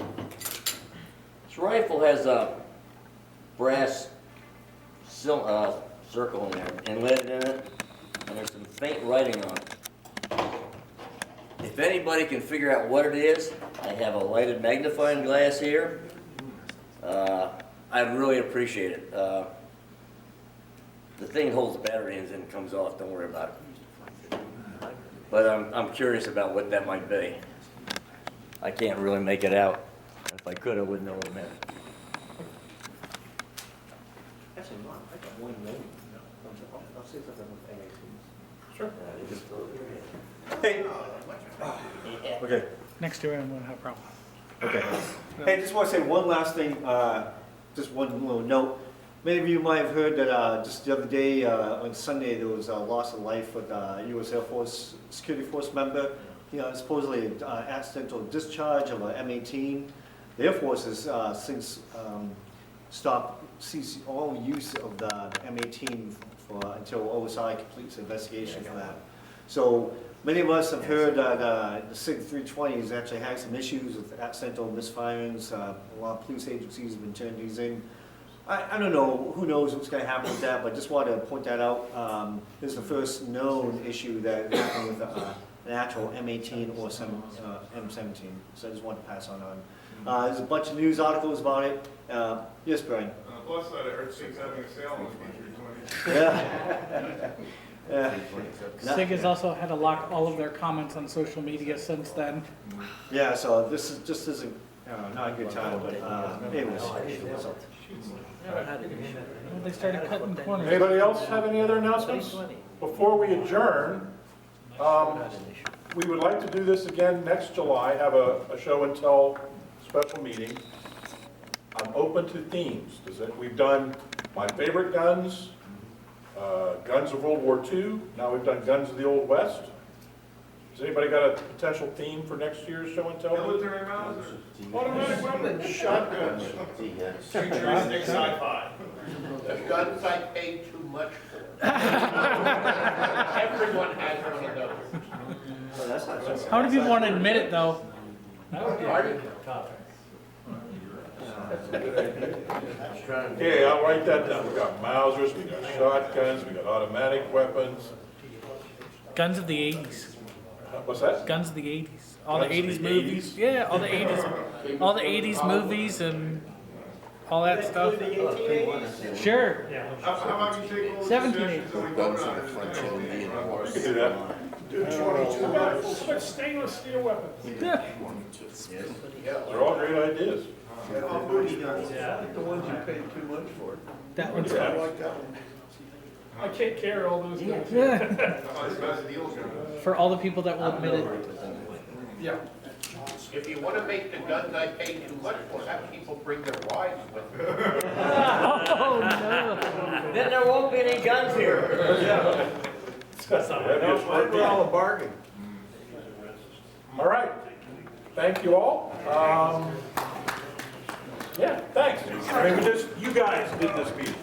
This rifle has a brass circle in there, inlet in it, and there's some faint writing on it. If anybody can figure out what it is, I have a lighted magnifying glass here. I'd really appreciate it. The thing holds the battery in and comes off, don't worry about it. But I'm curious about what that might be. I can't really make it out. If I could, I wouldn't know what it meant. Actually, no, I got one name. I'll say something with NACs. Sure. Hey. Okay. Next to it, I'm gonna have a problem. Okay. Hey, just want to say one last thing, just one little note. Many of you might have heard that just the other day, on Sunday, there was a loss of life with a U.S. Air Force security force member. Supposedly an accidental discharge of an M18. The Air Force has since stopped all use of the M18 until OSI completes the investigation for that. So many of us have heard that the SIG 320s actually had some issues with accidental misfirings. A lot of police agencies have been turning these in. I don't know, who knows what's going to happen with that, but just wanted to point that out. This is the first known issue that happened with an actual M18 or some M17. So I just wanted to pass on. There's a bunch of news articles about it. Yes, Brian? On the plus side, I heard SIG's having a sale on the 320. Yeah. SIG has also had to lock all of their comments on social media since then. Yeah, so this is just isn't not a good time, but anyways. They started cutting corners. Anybody else have any other announcements? Before we adjourn, we would like to do this again next July, have a show and tell special meeting. I'm open to themes. We've done my favorite guns, guns of World War II. Now we've done guns of the Old West. Has anybody got a potential theme for next year's show and tell? Military Mausers. Automatic weapons. Shotguns. Futuristic sci-fi. The guns I paid too much for. Everyone has one of those. How do people want to admit it, though? Pardon? Okay, I'll write that down. We got Mausers, we got shotguns, we got automatic weapons. Guns of the 80s. What's that? Guns of the 80s. All the Guns of 80s the movies. 80s? Yeah, all the 80s. All the 80s movies and all that stuff. Sure. How about you take all the 1780s. suggestions and we vote on it? We can do that. How about stainless steel weapons? Yeah. They're all great ideas. The ones you paid too much for. That one's Yeah. fun. like that one. I can't carry all those guns. For all the people that will admit it. Yeah. If you want to make the guns I pay too much for, have people bring their wives with them. Oh, no. Then there won't be any guns here. We're all a bargain. All right, thank you all. Yeah, thanks. I mean, you guys did this meeting.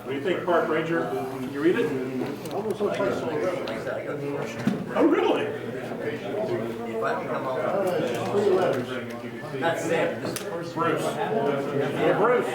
What do you think, Park Ranger? Can you read it? Oh, really? If I can come out. That's Sam. This is Bruce. Yeah, Bruce.